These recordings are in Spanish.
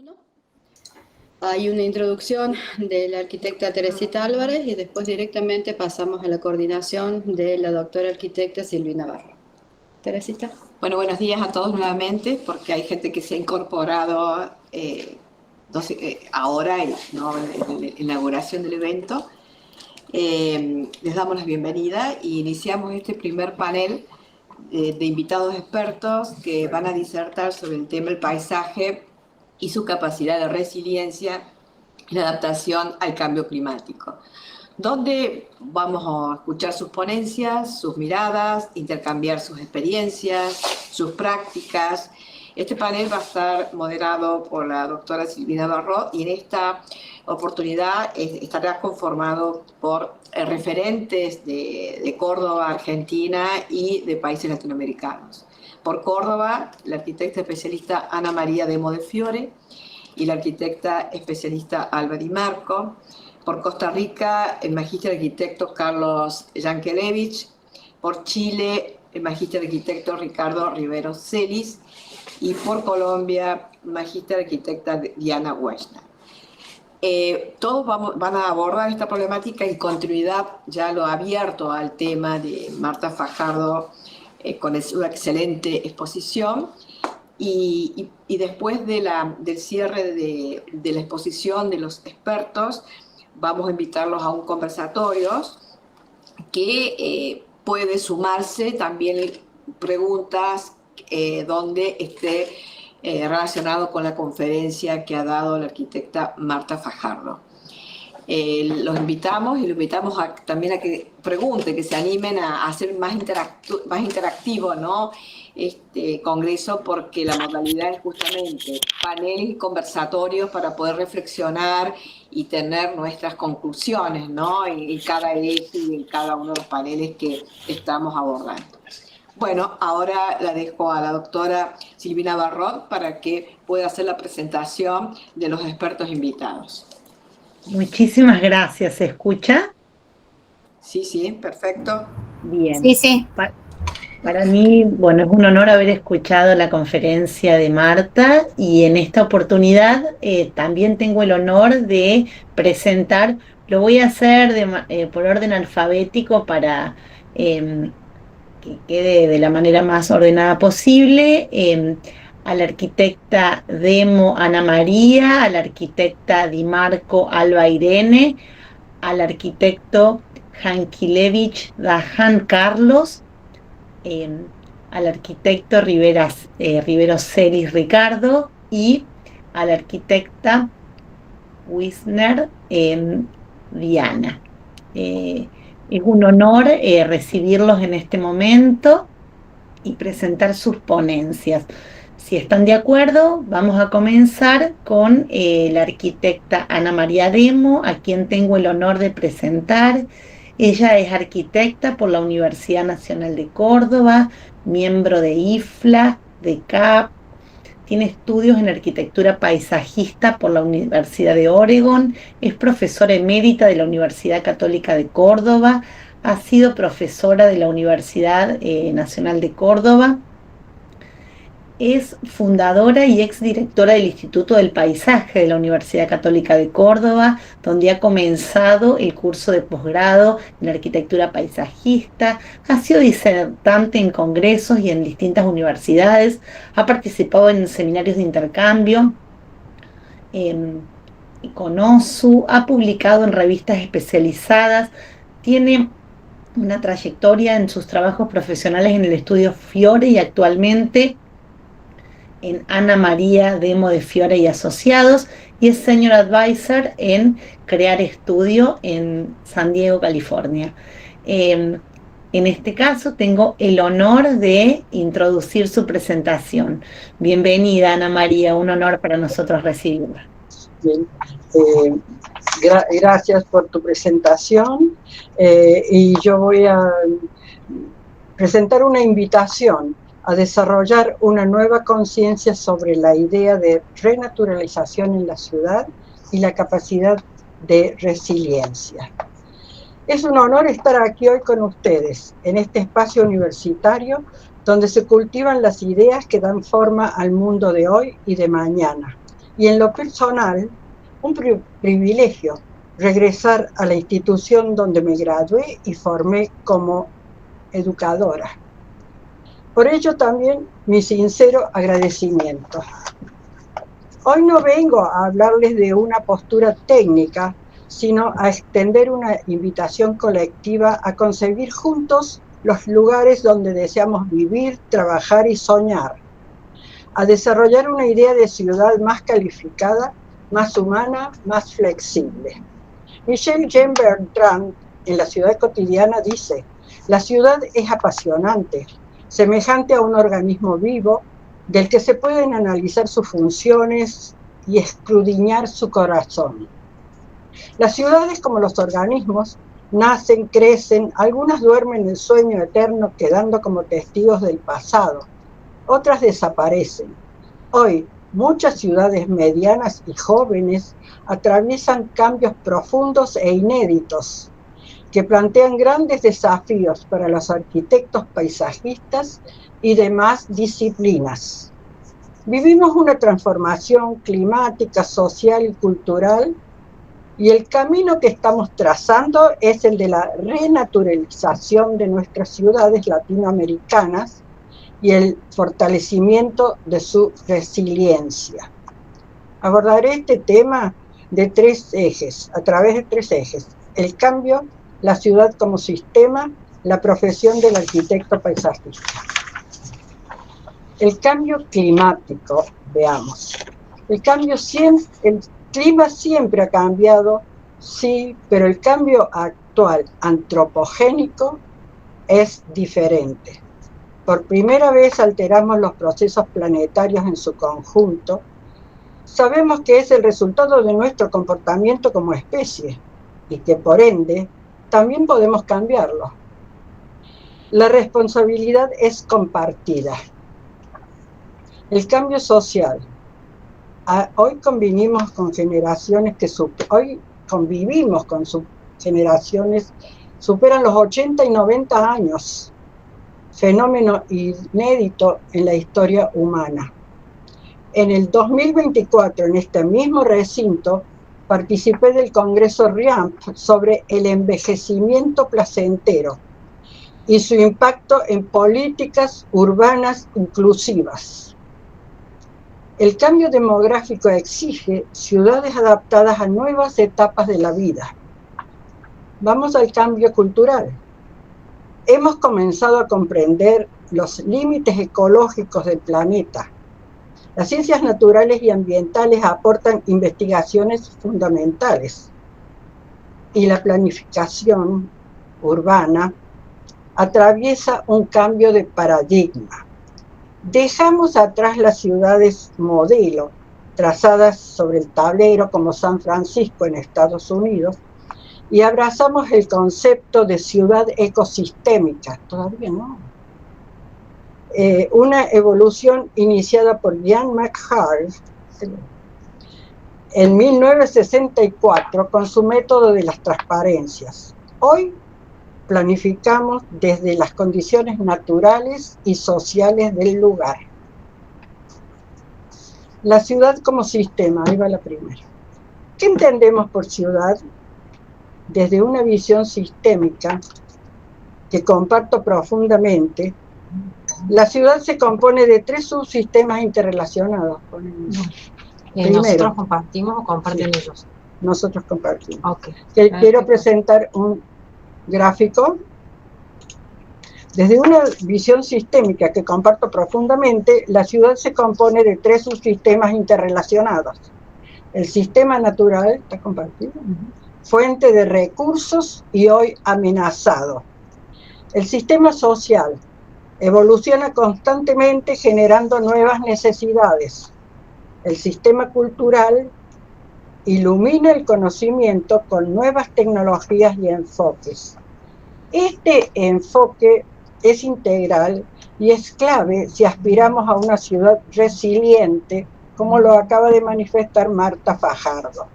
1. Hay una introducción de la arquitecta Teresita Álvarez y después directamente pasamos a la coordinación de la doctora arquitecta Silvina Navarro. Teresita. Bueno, buenos días a todos nuevamente, porque hay gente que se ha incorporado ahora en la inauguración del evento. Les damos la bienvenida y iniciamos este primer panel de invitados expertos que van a disertar sobre el tema del paisaje y su capacidad de resiliencia y adaptación al cambio climático, donde vamos a escuchar sus ponencias, sus miradas, intercambiar sus experiencias, sus prácticas. Este panel va a estar moderado por la doctora Silvina Navarro y en esta oportunidad estará conformado por referentes de Córdoba, Argentina y de países latinoamericanos. Por Córdoba, la arquitecta especialista Ana María Demo de Fiore y la arquitecta especialista Alba Di Marco. Por Costa Rica, el magíster arquitecto Carlos Yankelevich. Por Chile, el magíster arquitecto Ricardo Rivero Celis. Y por Colombia, magíster arquitecta Diana Wechner. Todos van a abordar esta problemática en continuidad, ya lo abierto al tema de Marta Fajardo con una excelente exposición. Y después del cierre de la exposición de los expertos, vamos a invitarlos a un conversatorio que puede sumarse también preguntas donde esté relacionado con la conferencia que ha dado la arquitecta Marta Fajardo. Los invitamos también a que pregunten, que se animen a hacer más interactivo, ¿no? Este congreso, porque la modalidad es justamente paneles y conversatorios para poder reflexionar y tener nuestras conclusiones, ¿no? En cada eje y en cada uno de los paneles que estamos abordando. Bueno, ahora la dejo a la doctora Silvina Navarro para que pueda hacer la presentación de los expertos invitados. Muchísimas gracias. ¿Se escucha? Sí, perfecto. Bien. Sí. Para mí, bueno, es un honor haber escuchado la conferencia de Marta y en esta oportunidad también tengo el honor de presentar, lo voy a hacer por orden alfabético para que quede de la manera más ordenada posible, a la arquitecta Demo Ana María, a la arquitecta Di Marco Alba Irene, al arquitecto Yankelevich Dahan Carlos, al arquitecto Rivero Celis Ricardo y a la arquitecta Wechner Diana. Es un honor recibirlos en este momento y presentar sus ponencias. Si están de acuerdo, vamos a comenzar con la arquitecta Ana María Demo, a quien tengo el honor de presentar. Ella es arquitecta por la Universidad Nacional de Córdoba, miembro de IFLA, de CAP, tiene estudios en arquitectura paisajista por la Universidad de Oregon, es profesora emérita de la Universidad Católica de Córdoba, ha sido profesora de la Universidad Nacional de Córdoba, es fundadora y exdirectora del Instituto del Paisaje de la Universidad Católica de Córdoba, donde ha comenzado el curso de posgrado en arquitectura paisajista, ha sido disertante en congresos y en distintas universidades, ha participado en seminarios de intercambio con OSU, ha publicado en revistas especializadas, tiene una trayectoria en sus trabajos profesionales en el estudio Fiore y actualmente en Ana María Demo de Fiore y Asociados, y es Senior Advisor en Crear Estudio en San Diego, California. En este caso tengo el honor de introducir su presentación. Bienvenida, Ana María, un honor para nosotros recibirla. Bien. Gracias por tu presentación y yo voy a presentar una invitación a desarrollar una nueva conciencia sobre la idea de renaturalización en la ciudad y la capacidad de resiliencia. Es un honor estar aquí hoy con ustedes, en este espacio universitario donde se cultivan las ideas que dan forma al mundo de hoy y de mañana, Y en lo personal, un privilegio regresar a la institución donde me gradué y formé como educadora. Por ello también mi sincero agradecimiento. Hoy no vengo a hablarles de una postura técnica, sino a extender una invitación colectiva a concebir juntos los lugares donde deseamos vivir, trabajar y soñar, a desarrollar una idea de ciudad más calificada, más humana, más flexible. Michel Jean Bertrand, en La ciudad cotidiana, dice: la ciudad es apasionante, semejante a un organismo vivo, del que se pueden analizar sus funciones y escudriñar su corazón. Las ciudades, como los organismos, nacen, crecen, algunas duermen el sueño eterno quedando como testigos del pasado, otras desaparecen. Hoy, muchas ciudades medianas y jóvenes atraviesan cambios profundos e inéditos que plantean grandes desafíos para los arquitectos paisajistas y demás disciplinas. Vivimos una transformación climática, social y cultural, y el camino que estamos trazando es el de la renaturalización de nuestras ciudades latinoamericanas y el fortalecimiento de su resiliencia. Abordaré este tema de a través de tres ejes: el cambio, la ciudad como sistema, la profesión del arquitecto paisajista. El cambio climático, veamos. El clima siempre ha cambiado, sí, pero el cambio actual antropogénico es diferente. Por primera vez alteramos los procesos planetarios en su conjunto. Sabemos que es el resultado de nuestro comportamiento como especie y que por ende también podemos cambiarlo. La responsabilidad es compartida. El cambio social. Hoy convivimos con generaciones que superan los 80 y 90 años. Fenómeno inédito en la historia humana. En el 2024, en este mismo recinto, participé del Congreso RIAMP sobre el envejecimiento placentero y su impacto en políticas urbanas inclusivas. El cambio demográfico exige ciudades adaptadas a nuevas etapas de la vida. Vamos al cambio cultural. Hemos comenzado a comprender los límites ecológicos del planeta. Las ciencias naturales y ambientales aportan investigaciones fundamentales y la planificación urbana atraviesa un cambio de paradigma. Dejamos atrás las ciudades modelo, trazadas sobre el tablero como San Francisco en Estados Unidos, y abrazamos el concepto de ciudad ecosistémica, todavía no. Una evolución iniciada por Ian McHarg en 1964 con su método de las transparencias. Hoy planificamos desde las condiciones naturales y sociales del lugar. La ciudad como sistema, ahí va la primera. ¿Qué entendemos por ciudad? Desde una visión sistémica que comparto profundamente, la ciudad se compone de tres subsistemas interrelacionados. Primero, ¿nosotros compartimos o comparten ellos? Nosotros compartimos. Okay. Quiero presentar un gráfico. Desde una visión sistémica que comparto profundamente, la ciudad se compone de tres subsistemas interrelacionados. El sistema natural, ¿está compartido? Fuente de recursos y hoy amenazado. El sistema social evoluciona constantemente generando nuevas necesidades. El sistema cultural ilumina el conocimiento con nuevas tecnologías y enfoques. Este enfoque es integral y es clave si aspiramos a una ciudad resiliente, como lo acaba de manifestar Marta Fajardo.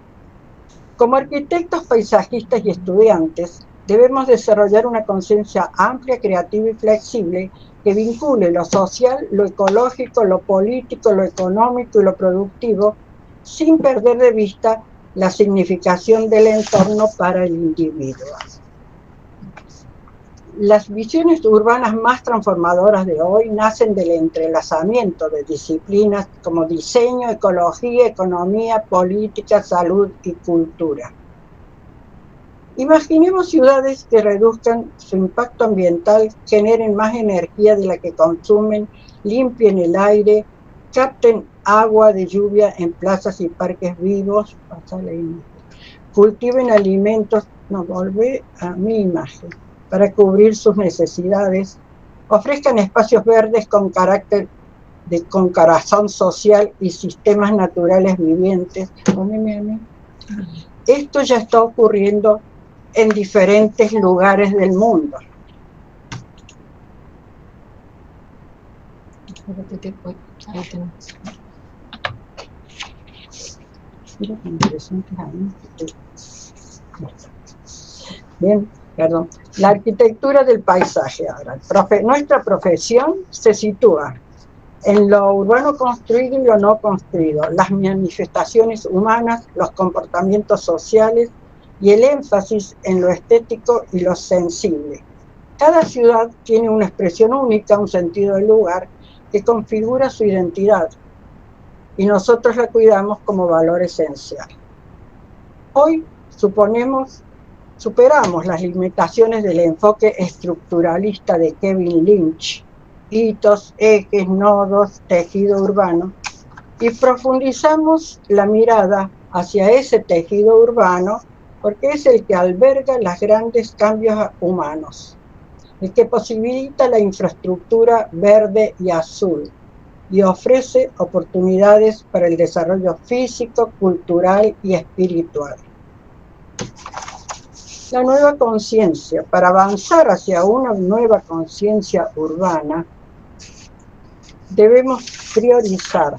Como arquitectos, paisajistas y estudiantes, debemos desarrollar una conciencia amplia, creativa y flexible que vincule lo social, lo ecológico, lo político, lo económico y lo productivo sin perder de vista la significación del entorno para el individuo. Las visiones urbanas más transformadoras de hoy nacen del entrelazamiento de disciplinas como diseño, ecología, economía, política, salud y cultura. Imaginemos ciudades que reduzcan su impacto ambiental, generen más energía de la que consumen, limpien el aire, capten agua de lluvia en plazas y parques vivos, cultiven alimentos, no, volvé a mi imagen, para cubrir sus necesidades, ofrezcan espacios verdes con carácter con corazón social y sistemas naturales vivientes. Póneme a mí. Esto ya está ocurriendo en diferentes lugares del mundo. Ahí tenemos. Bien, perdón. La arquitectura del paisaje ahora. Nuestra profesión se sitúa en lo urbano construido y lo no construido, las manifestaciones humanas, los comportamientos sociales y el énfasis en lo estético y lo sensible. Cada ciudad tiene una expresión única, un sentido del lugar que configura su identidad y nosotros la cuidamos como valor esencial. Hoy superamos las limitaciones del enfoque estructuralista de Kevin Lynch, hitos, ejes, nodos, tejido urbano, y profundizamos la mirada hacia ese tejido urbano porque es el que alberga los grandes cambios humanos, el que posibilita la infraestructura verde y azul y ofrece oportunidades para el desarrollo físico, cultural y espiritual. La nueva conciencia. Para avanzar hacia una nueva conciencia urbana, debemos priorizar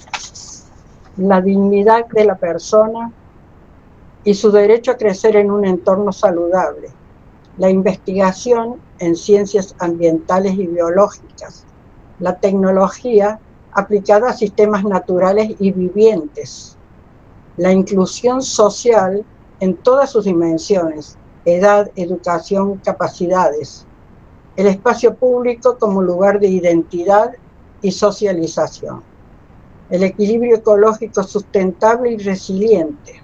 la dignidad de la persona y su derecho a crecer en un entorno saludable, la investigación en ciencias ambientales y biológicas, la tecnología aplicada a sistemas naturales y vivientes, la inclusión social en todas sus dimensiones, edad, educación, capacidades, el espacio público como lugar de identidad y socialización, el equilibrio ecológico sustentable y resiliente,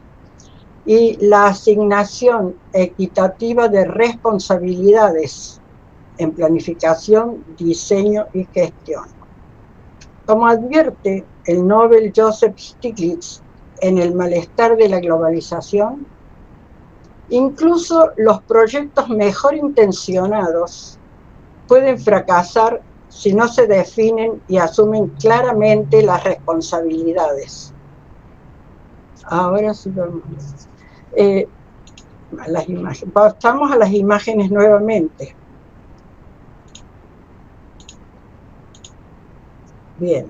y la asignación equitativa de responsabilidades en planificación, diseño y gestión. Como advierte el Nobel Joseph Stiglitz en El malestar de la globalización, incluso los proyectos mejor intencionados pueden fracasar si no se definen y asumen claramente las responsabilidades. Ahora sí vamos a las imágenes. Pasamos a las imágenes nuevamente. Bien.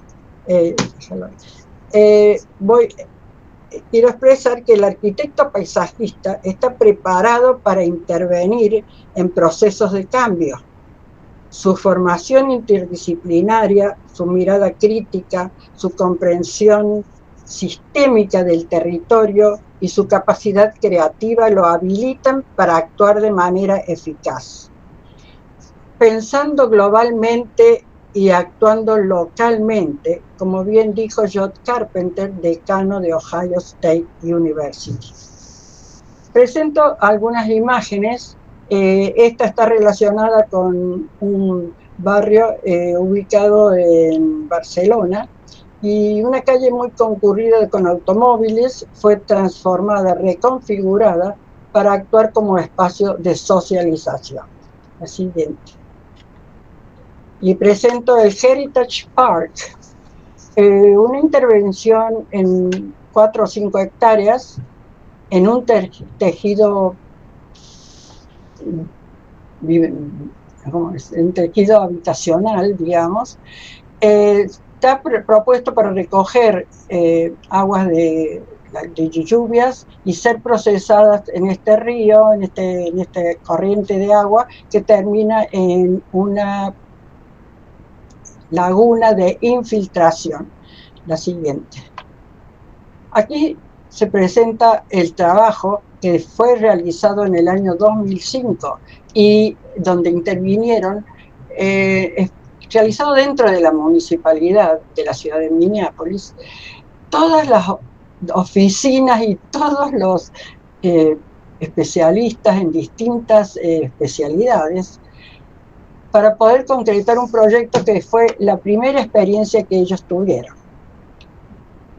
Quiero expresar que el arquitecto paisajista está preparado para intervenir en procesos de cambio. Su formación interdisciplinaria, su mirada crítica, su comprensión sistémica del territorio y su capacidad creativa lo habilitan para actuar de manera eficaz. Pensando globalmente y actuando localmente, como bien dijo John Carpenter, decano de Ohio State University. Presento algunas imágenes. Esta está relacionada con un barrio ubicado en Barcelona, y una calle muy concurrida con automóviles fue transformada, reconfigurada para actuar como espacio de socialización. La siguiente. Y presento el Heritage Park, una intervención en 4 o 5 hectáreas en un tejido, un tejido habitacional, digamos. Está propuesto para recoger aguas de lluvias y ser procesadas en este río, en esta corriente de agua que termina en una laguna de infiltración. La siguiente. Aquí se presenta el trabajo que fue realizado en el año 2005 y donde intervinieron, realizado dentro de la municipalidad de la ciudad de Minneapolis, todas las oficinas y todos los especialistas en distintas especialidades para poder concretar un proyecto que fue la primera experiencia que ellos tuvieron.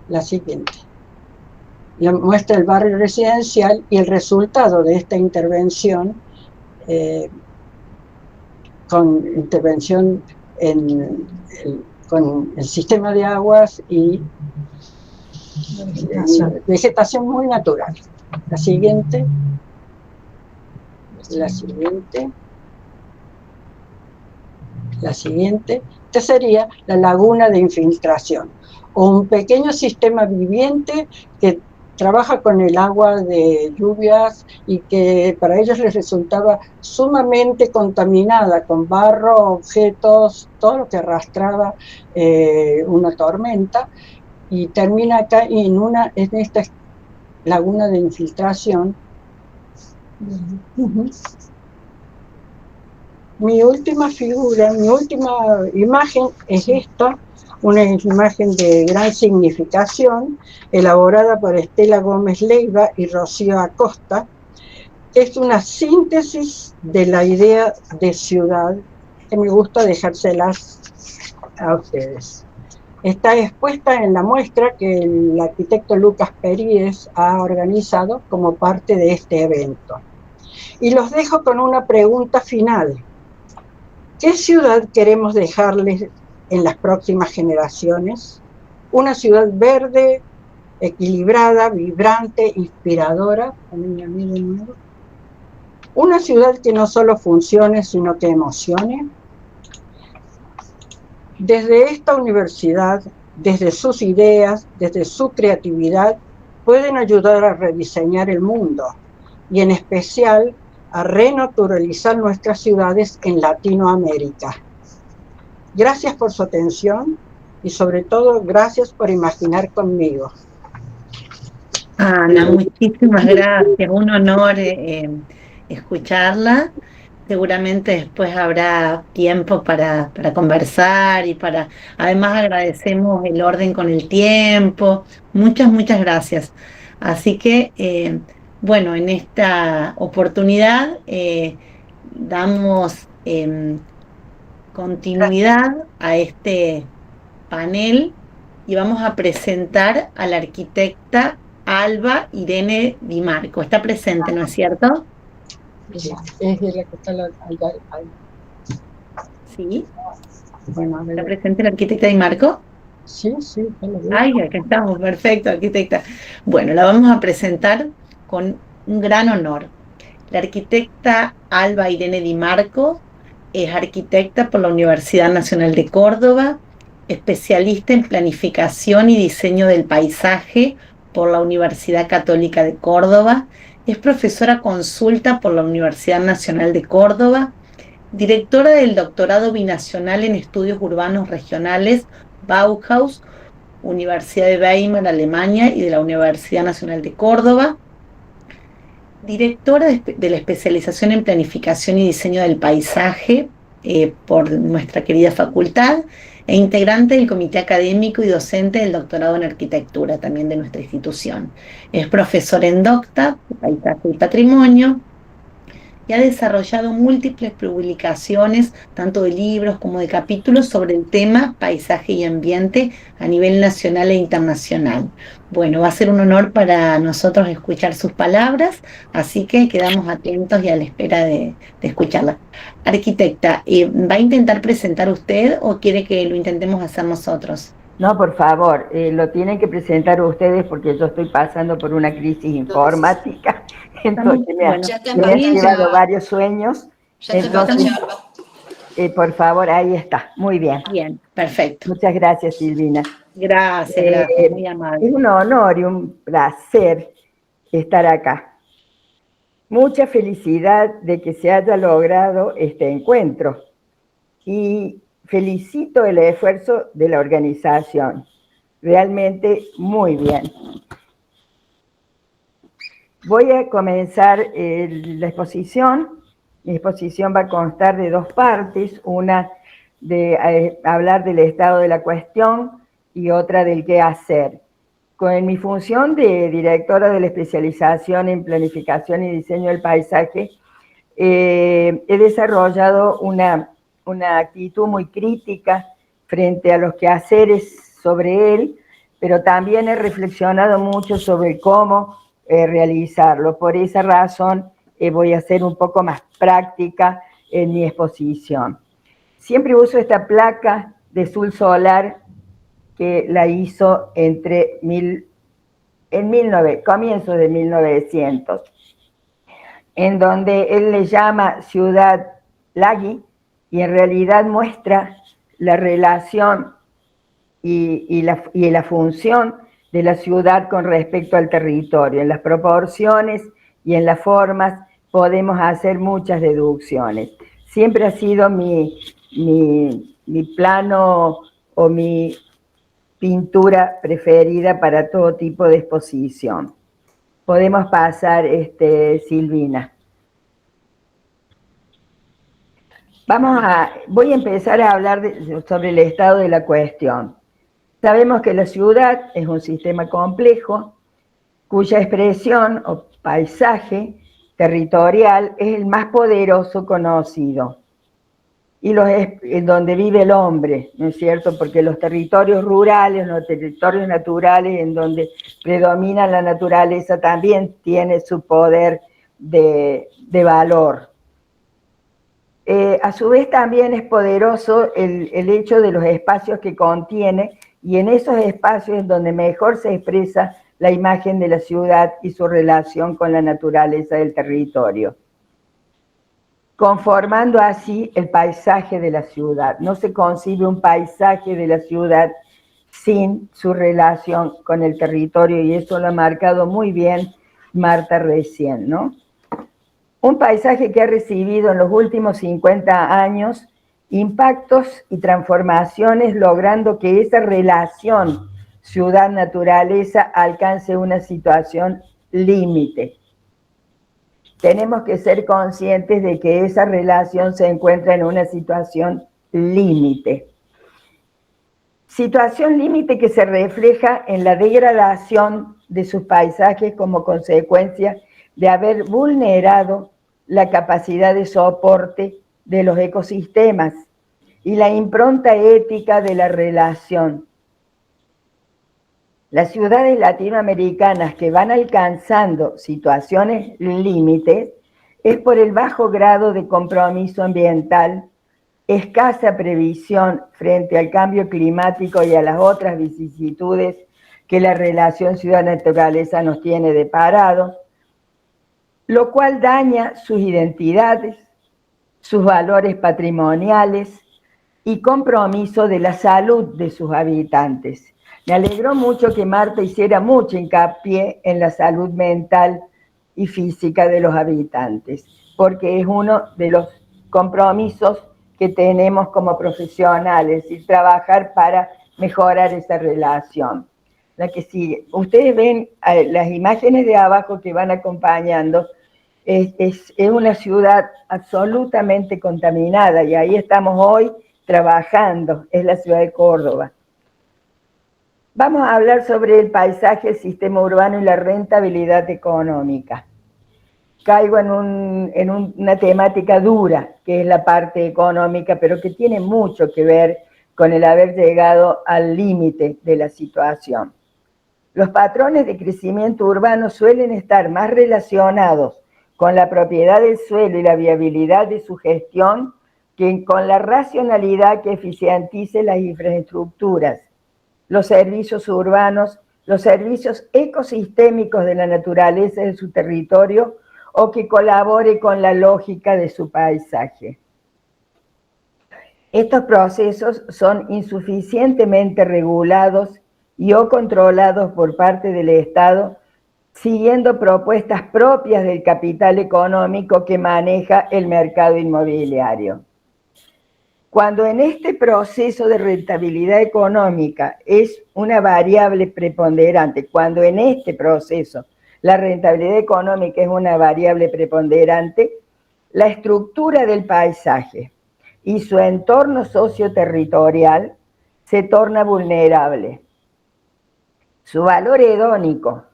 La siguiente. Muestra el barrio residencial y el resultado de esta intervención, con intervención con el sistema de aguas y vegetación muy natural. La siguiente. La siguiente. La siguiente. Esta sería la laguna de infiltración, un pequeño sistema viviente que trabaja con el agua de lluvias y que para ellos les resultaba sumamente contaminada con barro, objetos, todo lo que arrastraba una tormenta, y termina acá en esta laguna de infiltración. Mi última figura, mi última imagen es esta, una imagen de gran significación, elaborada por Estela Gómez Leiva y Rocío Acosta, que es una síntesis de la idea de ciudad, que me gusta dejárselas a ustedes. Está expuesta en la muestra que el arquitecto Lucas Períez ha organizado como parte de este evento. Y los dejo con una pregunta final. ¿Qué ciudad queremos dejarles en las próximas generaciones? Una ciudad verde, equilibrada, vibrante, inspiradora. Una ciudad que no solo funcione, sino que emocione. Desde esta universidad, desde sus ideas, desde su creatividad, pueden ayudar a rediseñar el mundo y en especial a renaturalizar nuestras ciudades en Latinoamérica. Gracias por su atención y sobre todo gracias por imaginar conmigo. Ana, muchísimas gracias, un honor escucharla. Seguramente después habrá tiempo para conversar y además agradecemos el orden con el tiempo. Muchas gracias. Así que, bueno, en esta oportunidad damos continuidad a este panel y vamos a presentar a la arquitecta Alba Irene Di Marco. Está presente, ¿no es cierto? Es de la que está Sí. Bueno, ¿Está presente la arquitecta Di Marco? Sí. Ay, acá estamos, perfecto, arquitecta. Bueno, la vamos a presentar con un gran honor. La arquitecta Alba Irene Di Marco es arquitecta por la Universidad Nacional de Córdoba, especialista en planificación y diseño del paisaje por la Universidad Católica de Córdoba, es profesora consulta por la Universidad Nacional de Córdoba, directora del doctorado binacional en estudios urbanos regionales Bauhaus, Universidad de Weimar, Alemania, y de la Universidad Nacional de Córdoba, directora de la especialización en planificación y diseño del paisaje por nuestra querida facultad, e integrante del comité académico y docente del doctorado en arquitectura también de nuestra institución. Es profesora en DOCTA, Paisaje y Patrimonio, y ha desarrollado múltiples publicaciones, tanto de libros como de capítulos, sobre el tema paisaje y ambiente a nivel nacional e internacional. Bueno, va a ser un honor para nosotros escuchar sus palabras, así que quedamos atentos y a la espera de escucharla. Arquitecta, ¿va a intentar presentar usted o quiere que lo intentemos hacer nosotros? No, por favor, lo tienen que presentar ustedes porque yo estoy pasando por una crisis informática, entonces me ha llevado varios sueños. Entonces, por favor, ahí está, muy bien. Bien, perfecto. Muchas gracias, Silvina. Gracias, muy amable. Es un honor y un placer estar acá. Mucha felicidad de que se haya logrado este encuentro y felicito el esfuerzo de la organización, realmente muy bien. Voy a comenzar la exposición. Mi exposición va a constar de dos partes, una de hablar del estado de la cuestión y otra del qué hacer. Con mi función de directora de la especialización en planificación y diseño del paisaje, he desarrollado una actitud muy crítica frente a los quehaceres sobre él, pero también he reflexionado mucho sobre cómo realizarlo. Por esa razón voy a ser un poco más práctica en mi exposición. Siempre uso esta placa de Sul Solar que la hizo comienzos de 1900, en donde él le llama Ciudad Lagui, y en realidad muestra la relación y la función de la ciudad con respecto al territorio. En las proporciones y en las formas podemos hacer muchas deducciones. Siempre ha sido mi plano o mi pintura preferida para todo tipo de exposición. Podemos pasar, Silvina. Voy a empezar a hablar sobre el estado de la cuestión. Sabemos que la ciudad es un sistema complejo, cuya expresión o paisaje territorial es el más poderoso conocido, y en donde vive el hombre, ¿no es cierto? Porque los territorios rurales, los territorios naturales, en donde predomina la naturaleza, también tiene su poder de valor. A su vez también es poderoso el hecho de los espacios que contiene, y en esos espacios es donde mejor se expresa la imagen de la ciudad y su relación con la naturaleza del territorio, conformando así el paisaje de la ciudad. No se concibe un paisaje de la ciudad sin su relación con el territorio, y eso lo ha marcado muy bien Marta recién, ¿no? Un paisaje que ha recibido en los últimos 50 años impactos y transformaciones, logrando que esa relación ciudad-naturaleza alcance una situación límite. Tenemos que ser conscientes de que esa relación se encuentra en una situación límite. Situación límite que se refleja en la degradación de sus paisajes como consecuencia de haber vulnerado la capacidad de soporte de los ecosistemas y la impronta ética de la relación. Las ciudades latinoamericanas que van alcanzando situaciones límites es por el bajo grado de compromiso ambiental, escasa previsión frente al cambio climático y a las otras vicisitudes que la relación ciudad-naturaleza nos tiene deparado, lo cual daña sus identidades, sus valores patrimoniales y compromiso de la salud de sus habitantes. Me alegró mucho que Marta hiciera mucho hincapié en la salud mental y física de los habitantes, porque es uno de los compromisos que tenemos como profesionales, y trabajar para mejorar esa relación. La que sigue. Ustedes ven las imágenes de abajo que van acompañando. Es una ciudad absolutamente contaminada, y ahí estamos hoy trabajando. Es la ciudad de Córdoba. Vamos a hablar sobre el paisaje, el sistema urbano y la rentabilidad económica. Caigo en una temática dura, que es la parte económica, pero que tiene mucho que ver con el haber llegado al límite de la situación. Los patrones de crecimiento urbano suelen estar más relacionados con la propiedad del suelo y la viabilidad de su gestión que con la racionalidad que eficientice las infraestructuras, los servicios urbanos, los servicios ecosistémicos de la naturaleza de su territorio, o que colabore con la lógica de su paisaje. Estos procesos son insuficientemente regulados y o controlados por parte del Estado, siguiendo propuestas propias del capital económico que maneja el mercado inmobiliario. Cuando en este proceso de rentabilidad económica es una variable preponderante, cuando en este proceso la rentabilidad económica es una variable preponderante, la estructura del paisaje y su entorno socioterritorial se torna vulnerable. Su valor hedónico,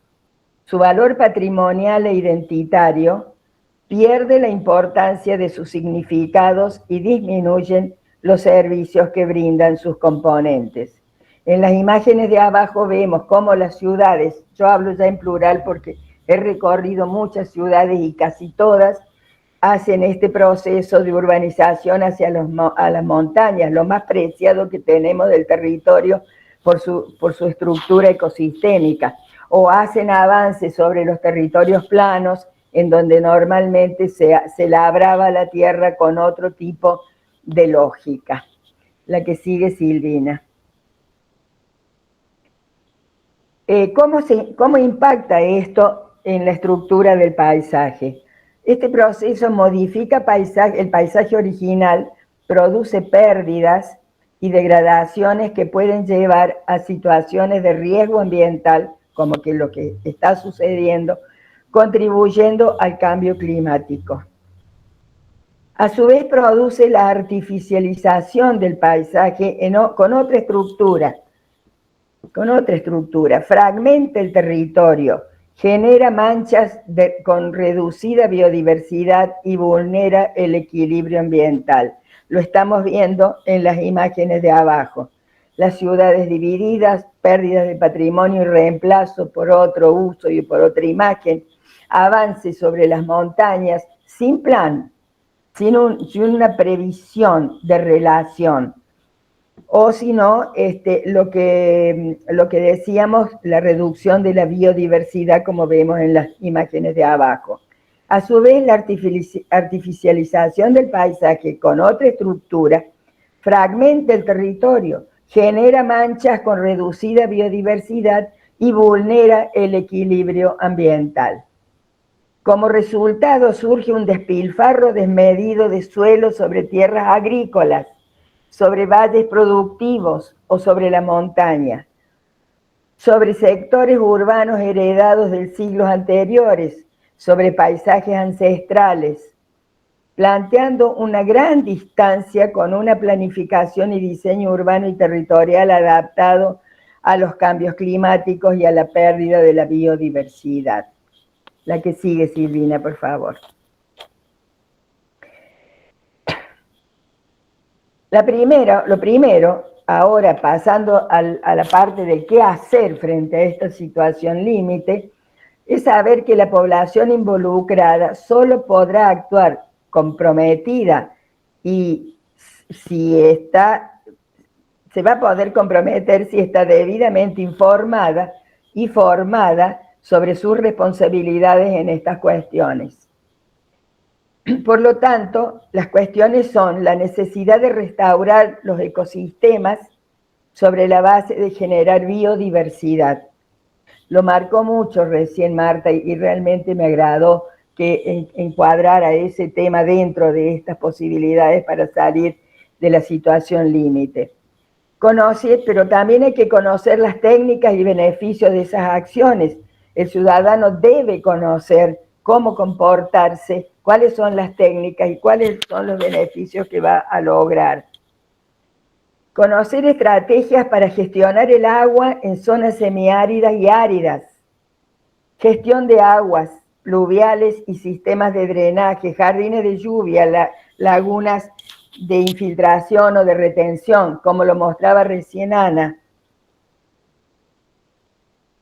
su valor patrimonial e identitario pierde la importancia de sus significados y disminuyen los servicios que brindan sus componentes. En las imágenes de abajo vemos cómo las ciudades, yo hablo ya en plural porque he recorrido muchas ciudades y casi todas hacen este proceso de urbanización hacia las montañas, lo más preciado que tenemos del territorio por su estructura ecosistémica, o hacen avances sobre los territorios planos, en donde normalmente se labraba la tierra con otro tipo de lógica. La que sigue, Silvina. ¿Cómo impacta esto en la estructura del paisaje? Este proceso modifica el paisaje original, produce pérdidas y degradaciones que pueden llevar a situaciones de riesgo ambiental, como que lo que está sucediendo, contribuyendo al cambio climático. A su vez produce la artificialización del paisaje con otra estructura, fragmenta el territorio, genera manchas con reducida biodiversidad y vulnera el equilibrio ambiental. Lo estamos viendo en las imágenes de abajo. Las ciudades divididas, pérdidas de patrimonio y reemplazo por otro uso y por otra imagen, avances sobre las montañas, sin plan, sin una previsión de relación. O si no, lo que decíamos, la reducción de la biodiversidad, como vemos en las imágenes de abajo. A su vez, la artificialización del paisaje con otra estructura fragmenta el territorio, genera manchas con reducida biodiversidad y vulnera el equilibrio ambiental. Como resultado surge un despilfarro desmedido de suelo sobre tierras agrícolas, sobre valles productivos o sobre la montaña, sobre sectores urbanos heredados de siglos anteriores, sobre paisajes ancestrales, planteando una gran distancia con una planificación y diseño urbano y territorial adaptado a los cambios climáticos y a la pérdida de la biodiversidad. La que sigue, Silvina, por favor. Lo primero, ahora pasando a la parte de qué hacer frente a esta situación límite, es saber que la población involucrada solo podrá actuar comprometida y se va a poder comprometer si está debidamente informada y formada sobre sus responsabilidades en estas cuestiones. Por lo tanto, las cuestiones son la necesidad de restaurar los ecosistemas sobre la base de generar biodiversidad. Lo marcó mucho recién Marta y realmente me agradó que encuadrara ese tema dentro de estas posibilidades para salir de la situación límite. Pero también hay que conocer las técnicas y beneficios de esas acciones. El ciudadano debe conocer cómo comportarse, cuáles son las técnicas y cuáles son los beneficios que va a lograr. Conocer estrategias para gestionar el agua en zonas semiáridas y áridas. Gestión de aguas pluviales y sistemas de drenaje, jardines de lluvia, lagunas de infiltración o de retención, como lo mostraba recién Ana,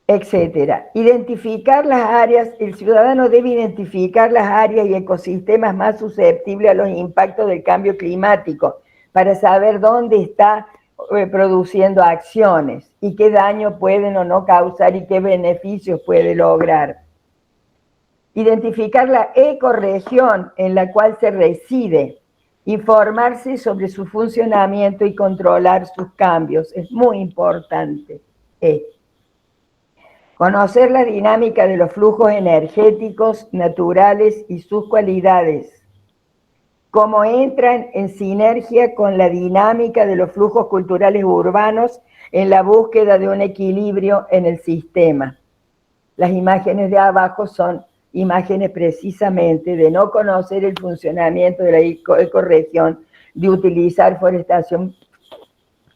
etcétera. Identificar las áreas, el ciudadano debe identificar las áreas y ecosistemas más susceptibles a los impactos del cambio climático para saber dónde está produciendo acciones y qué daño pueden o no causar y qué beneficios puede lograr. Identificar la ecorregión en la cual se reside, informarse sobre su funcionamiento y controlar sus cambios, es muy importante. Conocer la dinámica de los flujos energéticos naturales y sus cualidades, cómo entran en sinergia con la dinámica de los flujos culturales urbanos en la búsqueda de un equilibrio en el sistema. Las imágenes de abajo son imágenes precisamente de no conocer el funcionamiento de la ecorregión, de utilizar forestación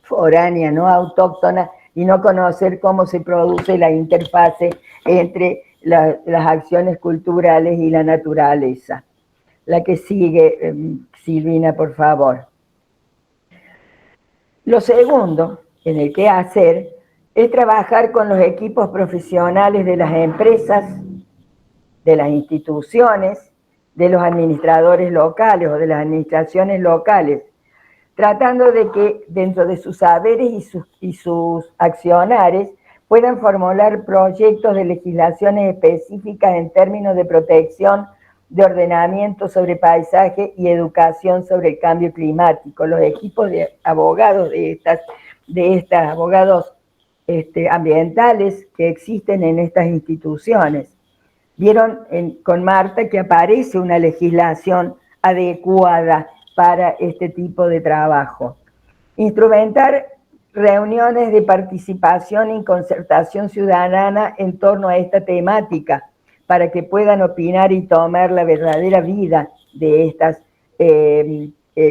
foránea, no autóctona, y no conocer cómo se produce la interfase entre las acciones culturales y la naturaleza. La que sigue, Silvina, por favor. Lo segundo en el que hacer es trabajar con los equipos profesionales de las empresas, de las instituciones, de los administradores locales o de las administraciones locales, tratando de que dentro de sus saberes y sus accionares puedan formular proyectos de legislaciones específicas en términos de protección, de ordenamiento sobre paisaje y educación sobre el cambio climático. Los equipos de abogados de estas abogados ambientales que existen en estas instituciones. Vieron con Marta que aparece una legislación adecuada para este tipo de trabajo. Instrumentar reuniones de participación y concertación ciudadana en torno a esta temática para que puedan opinar y tomar la verdadera vida de estas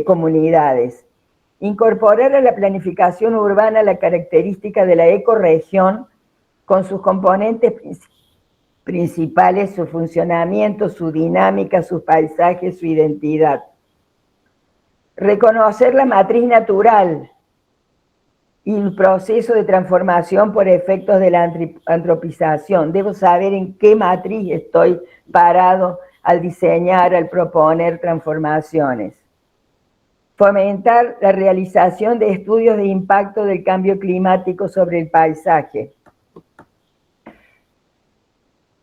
comunidades. Incorporar a la planificación urbana la característica de la ecorregión con sus componentes principales, su funcionamiento, su dinámica, sus paisajes, su identidad. Reconocer la matriz natural y el proceso de transformación por efectos de la antropización. Debo saber en qué matriz estoy parado al diseñar, al proponer transformaciones. Fomentar la realización de estudios de impacto del cambio climático sobre el paisaje.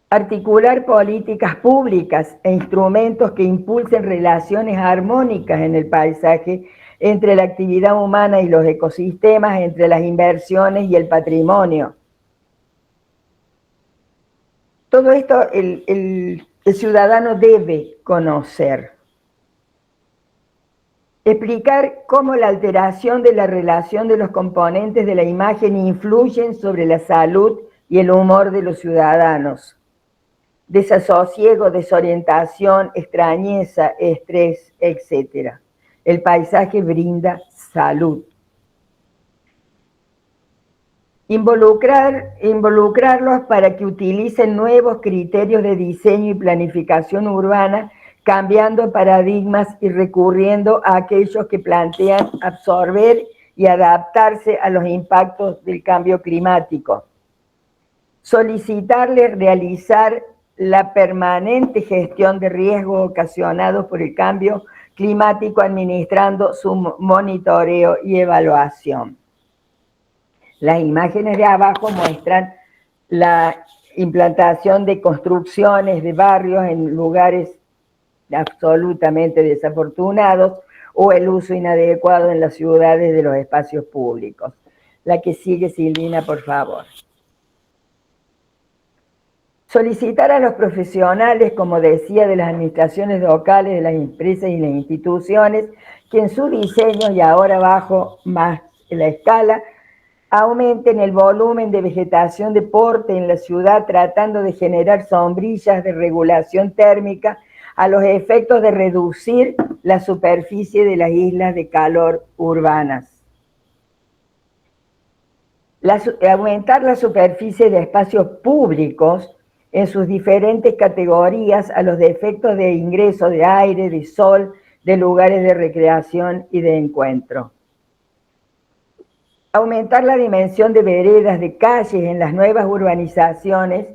Articular políticas públicas e instrumentos que impulsen relaciones armónicas en el paisaje entre la actividad humana y los ecosistemas, entre las inversiones y el patrimonio. Todo esto el ciudadano debe conocer. Explicar cómo la alteración de la relación de los componentes de la imagen influyen sobre la salud y el humor de los ciudadanos. Desasosiego, desorientación, extrañeza, estrés, etc. El paisaje brinda salud. Involucrarlos para que utilicen nuevos criterios de diseño y planificación urbana, cambiando paradigmas y recurriendo a aquellos que plantean absorber y adaptarse a los impactos del cambio climático. Solicitarles realizar la permanente gestión de riesgos ocasionados por el cambio climático, administrando su monitoreo y evaluación. Las imágenes de abajo muestran la implantación de construcciones de barrios en lugares absolutamente desafortunados o el uso inadecuado en las ciudades de los espacios públicos. La que sigue, Silvina, por favor. Solicitar a los profesionales, como decía, de las administraciones locales, de las empresas y las instituciones, que en su diseño, y ahora bajo más la escala, aumenten el volumen de vegetación de porte en la ciudad, tratando de generar sombrillas de regulación térmica a los efectos de reducir la superficie de las islas de calor urbanas. Aumentar la superficie de espacios públicos en sus diferentes categorías a los efectos de ingreso de aire, de sol, de lugares de recreación y de encuentro. Aumentar la dimensión de veredas, de calles en las nuevas urbanizaciones,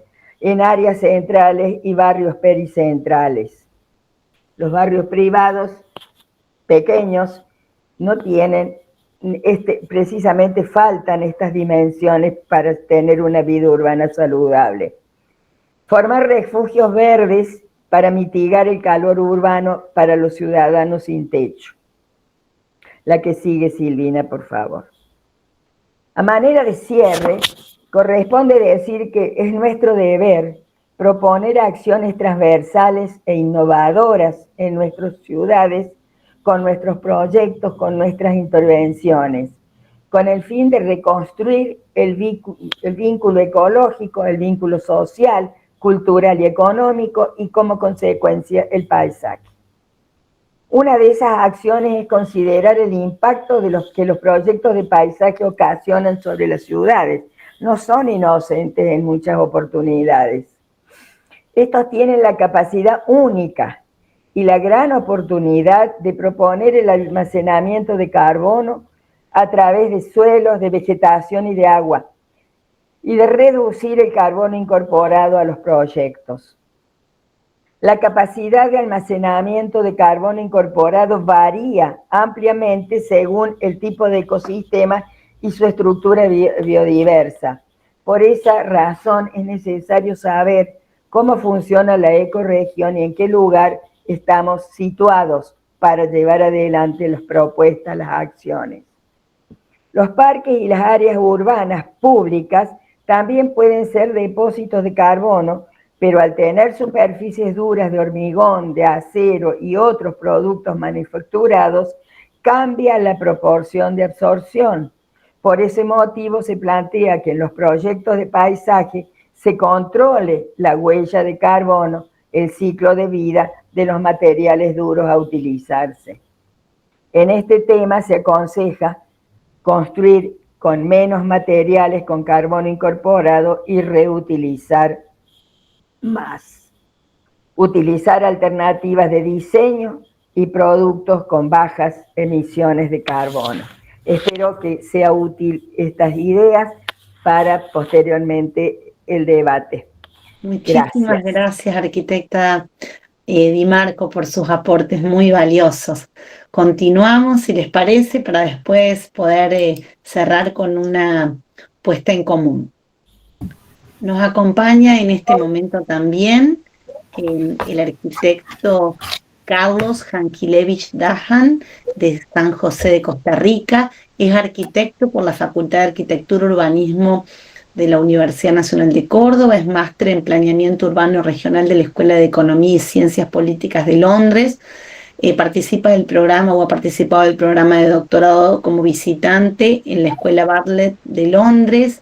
en áreas centrales y barrios pericentrales. Los barrios privados pequeños no tienen, precisamente faltan estas dimensiones para tener una vida urbana saludable. Formar refugios verdes para mitigar el calor urbano para los ciudadanos sin techo. La que sigue, Silvina, por favor. A manera de cierre, corresponde decir que es nuestro deber proponer acciones transversales e innovadoras en nuestras ciudades, con nuestros proyectos, con nuestras intervenciones, con el fin de reconstruir el vínculo ecológico, el vínculo social, cultural y económico, y como consecuencia el paisaje. Una de esas acciones es considerar el impacto de los que los proyectos de paisaje ocasionan sobre las ciudades. No son inocentes en muchas oportunidades. Estos tienen la capacidad única y la gran oportunidad de proponer el almacenamiento de carbono a través de suelos, de vegetación y de agua, y de reducir el carbono incorporado a los proyectos. La capacidad de almacenamiento de carbono incorporado varía ampliamente según el tipo de ecosistema y su estructura biodiversa. Por esa razón es necesario saber cómo funciona la ecorregión y en qué lugar estamos situados para llevar adelante las propuestas, las acciones. Los parques y las áreas urbanas públicas también pueden ser depósitos de carbono, pero al tener superficies duras de hormigón, de acero y otros productos manufacturados, cambia la proporción de absorción. Por ese motivo se plantea que en los proyectos de paisaje se controle la huella de carbono, el ciclo de vida de los materiales duros a utilizarse. En este tema se aconseja construir con menos materiales con carbono incorporado y reutilizar más. Utilizar alternativas de diseño y productos con bajas emisiones de carbono. Espero que sea útil estas ideas para posteriormente el debate. Muchísimas gracias, arquitecta Di Marco, por sus aportes muy valiosos. Continuamos, si les parece, para después poder cerrar con una puesta en común. Nos acompaña en este momento también el arquitecto Carlos Jankilevich Dahan, de San José de Costa Rica. Es arquitecto por la Facultad de Arquitectura y Urbanismo de la Universidad Nacional de Córdoba, es máster en Planeamiento Urbano Regional de la Escuela de Economía y Ciencias Políticas de Londres. Participa del programa o ha participado del programa de doctorado como visitante en la Escuela Bartlett de Londres.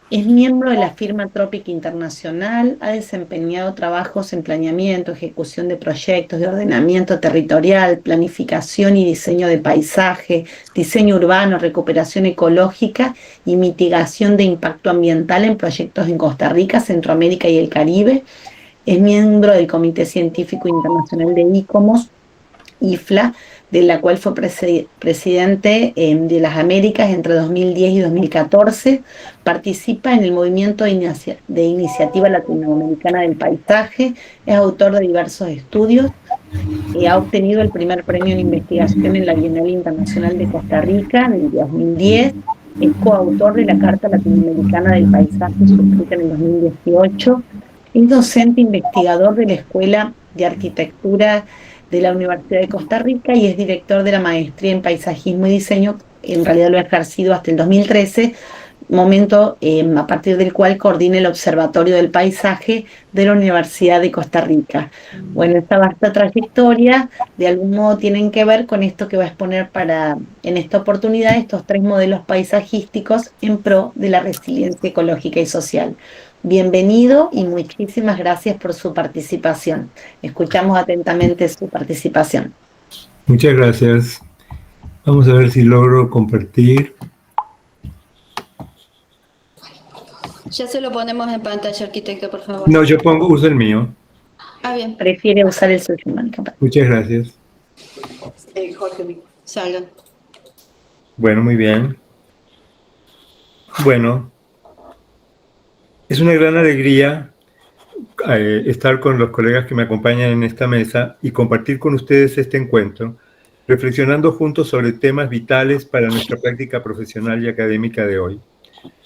Es miembro de la firma Tropic Internacional, ha desempeñado trabajos en planeamiento, ejecución de proyectos de ordenamiento territorial, planificación y diseño de paisaje, diseño urbano, recuperación ecológica y mitigación de impacto ambiental en proyectos en Costa Rica, Centroamérica y el Caribe. Es miembro del Comité Científico Internacional de ICOMOS, IFLA, de la cual fue presidente de las Américas entre 2010 y 2014, participa en el movimiento de iniciativa latinoamericana del paisaje, es autor de diversos estudios, ha obtenido el primer premio en investigación en la Bienal Internacional de Costa Rica en el 2010, es coautor de la Carta Latinoamericana del Paisaje suscrita en el 2018, es docente investigador de la Escuela de Arquitectura de la Universidad de Costa Rica y es director de la maestría en paisajismo y diseño, en realidad lo ha ejercido hasta el 2013, momento a partir del cual coordina el Observatorio del Paisaje de la Universidad de Costa Rica. Bueno, esta vasta trayectoria de algún modo tienen que ver con esto que va a exponer en esta oportunidad, estos 3 modelos paisajísticos en pro de la resiliencia ecológica y social. Bienvenido y muchísimas gracias por su participación. Escuchamos atentamente su participación. Muchas gracias. Vamos a ver si logro compartir. Ya se lo ponemos en pantalla, arquitecto, por favor. No, uso el mío. Ah, bien. Prefiere usar el suyo, Mónica. Muchas gracias. Jorge, salgan. Bueno, muy bien. Bueno, es una gran alegría estar con los colegas que me acompañan en esta mesa y compartir con ustedes este encuentro, reflexionando juntos sobre temas vitales para nuestra práctica profesional y académica de hoy.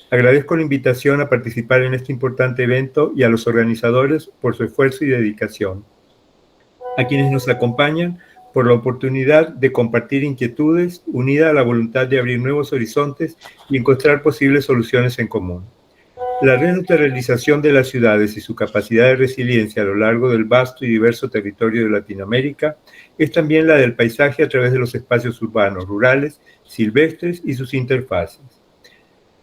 Agradezco la invitación a participar en este importante evento y a los organizadores por su esfuerzo y dedicación. A quienes nos acompañan por la oportunidad de compartir inquietudes unida a la voluntad de abrir nuevos horizontes y encontrar posibles soluciones en común. La renaturalización de las ciudades y su capacidad de resiliencia a lo largo del vasto y diverso territorio de Latinoamérica es también la del paisaje a través de los espacios urbanos, rurales, silvestres y sus interfaces.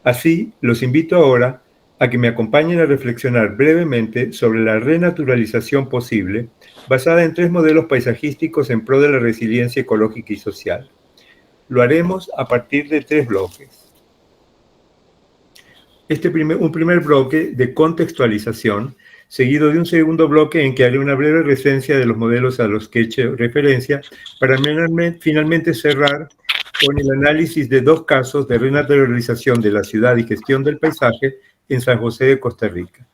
Así, los invito ahora a que me acompañen a reflexionar brevemente sobre la renaturalización posible basada en 3 modelos paisajísticos en pro de la resiliencia ecológica y social. Lo haremos a partir de 3 bloques. Un primer bloque de contextualización, seguido de un segundo bloque en que haré una breve resencia de los modelos a los que he hecho referencia, para finalmente cerrar con el análisis de 2 casos de renaturalización de la ciudad y gestión del paisaje en San José de Costa Rica.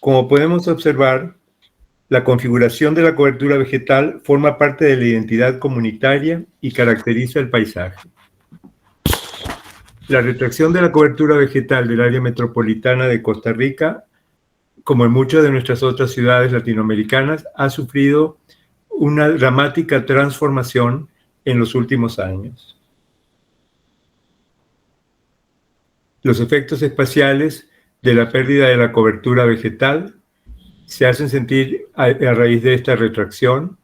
Como podemos observar, la configuración de la cobertura vegetal forma parte de la identidad comunitaria y caracteriza el paisaje. La retracción de la cobertura vegetal del área metropolitana de Costa Rica, como en muchas de nuestras otras ciudades latinoamericanas, ha sufrido una dramática transformación en los últimos años. Los efectos espaciales de la pérdida de la cobertura vegetal se hacen sentir a raíz de esta retracción,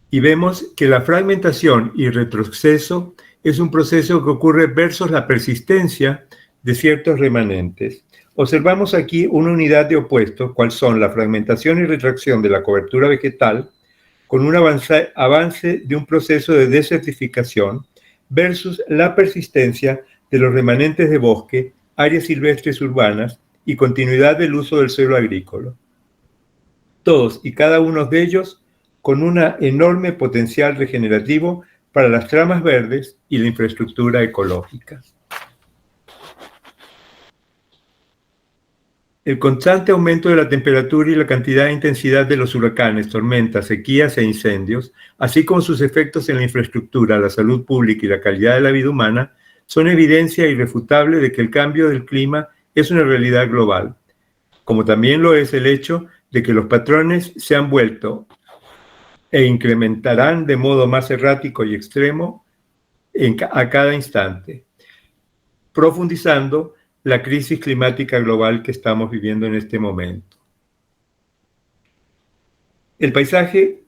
y vemos que la fragmentación y retroceso es un proceso que ocurre versus la persistencia de ciertos remanentes. Observamos aquí una unidad de opuestos, cuál son la fragmentación y retracción de la cobertura vegetal, con un avance de un proceso de desertificación versus la persistencia de los remanentes de bosque, áreas silvestres urbanas y continuidad del uso del suelo agrícola. Todos y cada uno de ellos con un enorme potencial regenerativo para las tramas verdes y la infraestructura ecológica. El constante aumento de la temperatura y la cantidad e intensidad de los huracanes, tormentas, sequías e incendios, así como sus efectos en la infraestructura, la salud pública y la calidad de la vida humana, son evidencia irrefutable de que el cambio del clima es una realidad global, como también lo es el hecho de que los patrones se han vuelto e incrementarán de modo más errático y extremo a cada instante, profundizando la crisis climática global que estamos viviendo en este momento. El paisaje,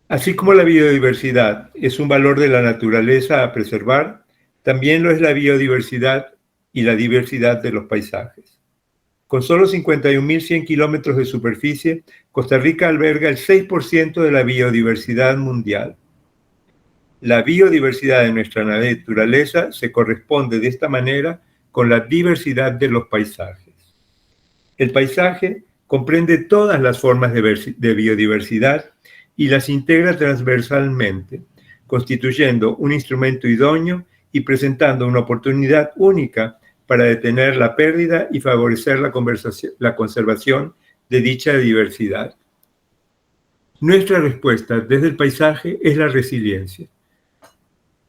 así como la biodiversidad, es un valor de la naturaleza a preservar, también lo es la biodiversidad y la diversidad de los paisajes. Con solo 51.100 kilómetros de superficie, Costa Rica alberga el 6% de la biodiversidad mundial. La biodiversidad de nuestra naturaleza se corresponde de esta manera con la diversidad de los paisajes. El paisaje comprende todas las formas de biodiversidad y las integra transversalmente, constituyendo un instrumento idóneo y presentando una oportunidad única para detener la pérdida y favorecer la conservación de dicha diversidad. Nuestra respuesta desde el paisaje es la resiliencia.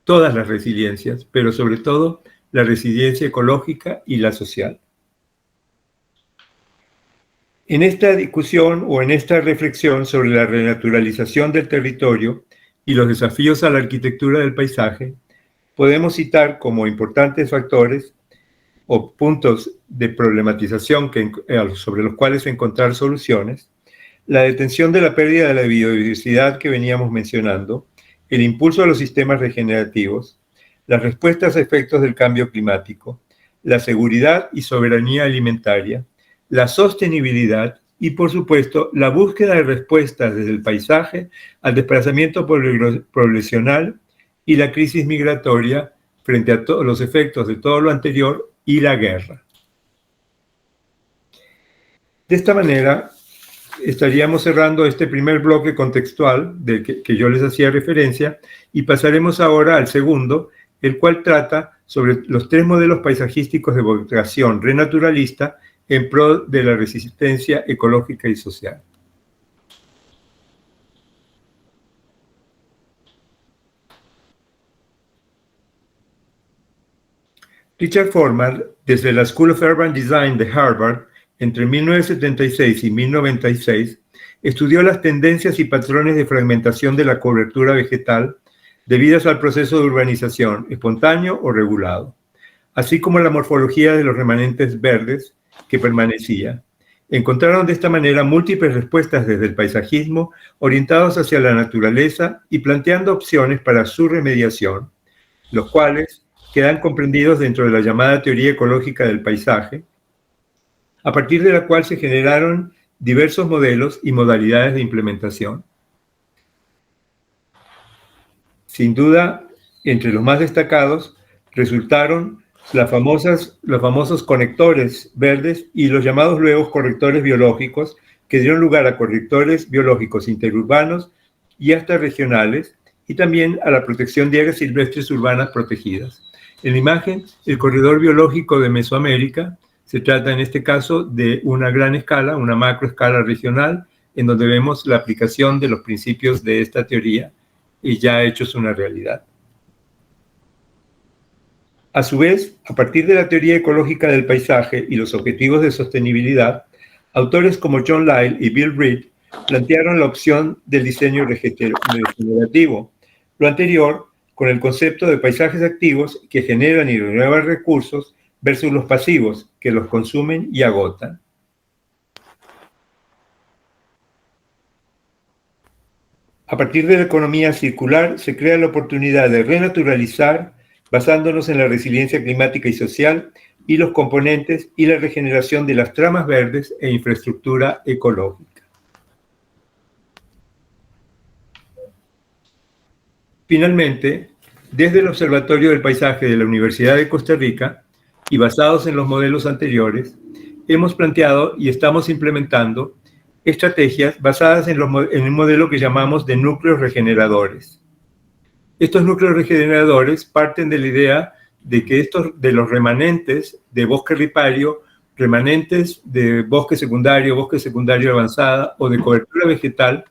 Todas las resiliencias, pero sobre todo la resiliencia ecológica y la social. En esta discusión o en esta reflexión sobre la renaturalización del territorio y los desafíos a la arquitectura del paisaje, podemos citar como importantes factores o puntos de problematización sobre los cuales encontrar soluciones, la detención de la pérdida de la biodiversidad que veníamos mencionando, el impulso a los sistemas regenerativos, las respuestas a efectos del cambio climático, la seguridad y soberanía alimentaria, la sostenibilidad y, por supuesto, la búsqueda de respuestas desde el paisaje al desplazamiento poblacional y la crisis migratoria frente a todos los efectos de todo lo anterior y la guerra. De esta manera, estaríamos cerrando este primer bloque contextual del que yo les hacía referencia y pasaremos ahora al segundo, el cual trata sobre los 3 modelos paisajísticos de vocación renaturalista en pro de la resistencia ecológica y social. Richard Foreman, desde la School of Urban Design de Harvard, entre 1976 y 1996, estudió las tendencias y patrones de fragmentación de la cobertura vegetal debidas al proceso de urbanización, espontáneo o regulado. así como la morfología de los remanentes verdes que permanecía. Encontraron de esta manera múltiples respuestas desde el paisajismo, orientados hacia la naturaleza y planteando opciones para su remediación, los cuales quedan comprendidos dentro de la llamada teoría ecológica del paisaje, a partir de la cual se generaron diversos modelos y modalidades de implementación. Sin duda, entre los más destacados resultaron los famosos conectores verdes y los llamados luego correctores biológicos, que dieron lugar a correctores biológicos interurbanos y hasta regionales, y también a la protección de áreas silvestres urbanas protegidas. En la imagen, el corredor biológico de Mesoamérica se trata en este caso de una gran escala, una macroescala regional, en donde vemos la aplicación de los principios de esta teoría y ya hechos una realidad. A su vez, a partir de la teoría ecológica del paisaje y los objetivos de sostenibilidad, autores como John Lyle y Bill Reed plantearon la opción del diseño regenerativo, lo anterior con el concepto de paisajes activos que generan y renuevan recursos versus los pasivos que los consumen y agotan. A partir de la economía circular se crea la oportunidad de renaturalizar basándonos en la resiliencia climática y social y los componentes y la regeneración de las tramas verdes e infraestructura ecológica. Finalmente, desde el Observatorio del Paisaje de la Universidad de Costa Rica y basados en los modelos anteriores, hemos planteado y estamos implementando estrategias basadas en un modelo que llamamos de núcleos regeneradores. Estos núcleos regeneradores parten de la idea de que de los remanentes de bosque ripario, remanentes de bosque secundario avanzada o de cobertura vegetal,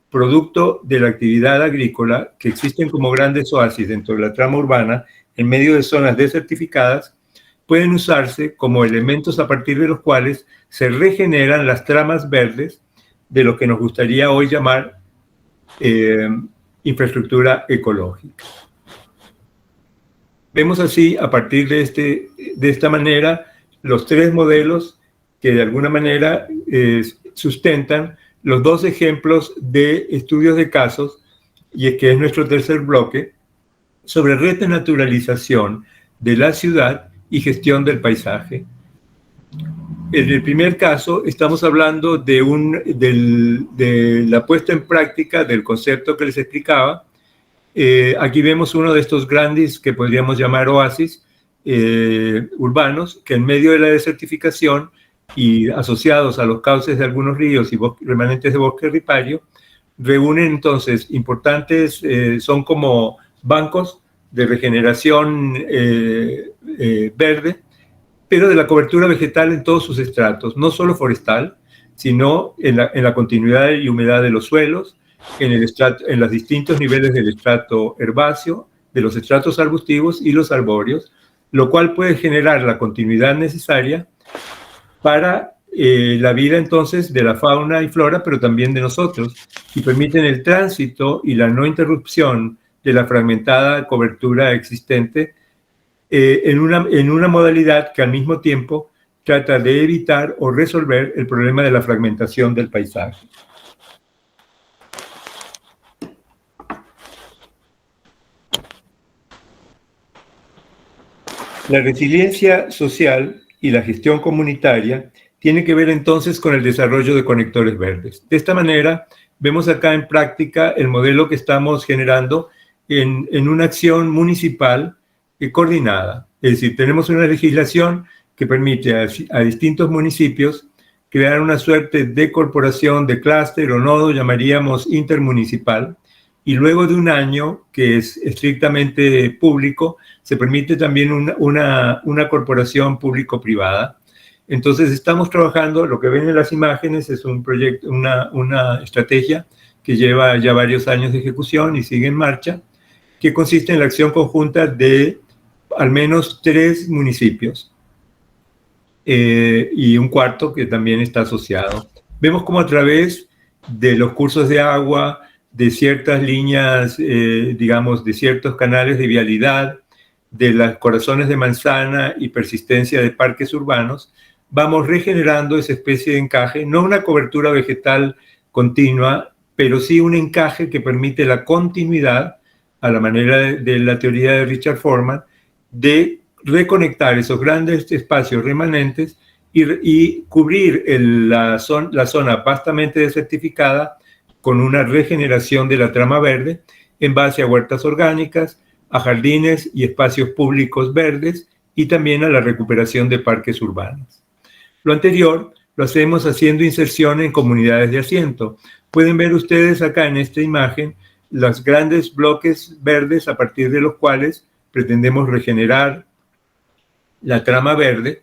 producto de la actividad agrícola, que existen como grandes oasis dentro de la trama urbana en medio de zonas desertificadas, pueden usarse como elementos a partir de los cuales se regeneran las tramas verdes de lo que nos gustaría hoy llamar infraestructura ecológica. Vemos así, a partir de esta manera, los tres modelos que de alguna manera sustentan los dos ejemplos de estudios de casos, y es que es nuestro tercer bloque, sobre renaturalización de la ciudad y gestión del paisaje. En el primer caso, estamos hablando de la puesta en práctica del concepto que les explicaba. Aquí vemos uno de estos grandes que podríamos llamar oasis urbanos, que en medio de la desertificación y asociados a los cauces de algunos ríos y remanentes de bosque ripario, reúnen entonces importantes, son como bancos de regeneración verde, pero de la cobertura vegetal en todos sus estratos, no solo forestal, sino en la continuidad y humedad de los suelos, en los distintos niveles del estrato herbáceo, de los estratos arbustivos y los arbóreos, lo cual puede generar la continuidad necesaria para la vida entonces de la fauna y flora, pero también de nosotros, y permiten el tránsito y la no interrupción de la fragmentada cobertura existente en una modalidad que al mismo tiempo trata de evitar o resolver el problema de la fragmentación del paisaje. La resiliencia social y la gestión comunitaria tiene que ver entonces con el desarrollo de conectores verdes. De esta manera, vemos acá en práctica el modelo que estamos generando en una acción municipal coordinada. Es decir, tenemos una legislación que permite a distintos municipios crear una suerte de corporación, de clúster o nodo, llamaríamos intermunicipal, y luego de un año, que es estrictamente público, se permite también una corporación público-privada. Entonces estamos trabajando, lo que ven en las imágenes es un proyecto, una estrategia que lleva ya varios años de ejecución y sigue en marcha, que consiste en la acción conjunta de al menos 3 municipios y un cuarto que también está asociado. Vemos cómo a través de los cursos de agua, de ciertas líneas, digamos, de ciertos canales de vialidad, de los corazones de manzana y persistencia de parques urbanos, vamos regenerando esa especie de encaje, no una cobertura vegetal continua, pero sí un encaje que permite la continuidad, a la manera de la teoría de Richard Foreman, de reconectar esos grandes espacios remanentes y cubrir la zona vastamente desertificada con una regeneración de la trama verde en base a huertas orgánicas, a jardines y espacios públicos verdes y también a la recuperación de parques urbanos. Lo anterior lo hacemos haciendo inserción en comunidades de asiento. Pueden ver ustedes acá en esta imagen los grandes bloques verdes a partir de los cuales pretendemos regenerar la trama verde,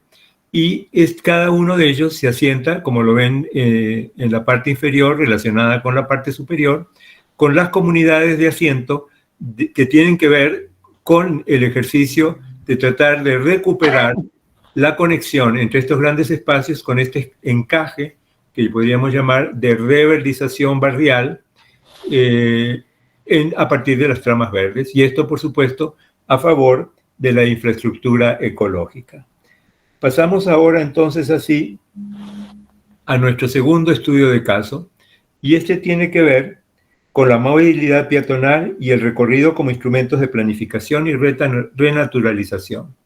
y cada uno de ellos se asienta, como lo ven en la parte inferior relacionada con la parte superior, con las comunidades de asiento que tienen que ver con el ejercicio de tratar de recuperar la conexión entre estos grandes espacios con este encaje que podríamos llamar de reverdización barrial a partir de las tramas verdes, y esto, por supuesto, a favor de la infraestructura ecológica. Pasamos ahora entonces así a nuestro segundo estudio de caso, y este tiene que ver con la movilidad peatonal y el recorrido como instrumentos de planificación y renaturalización.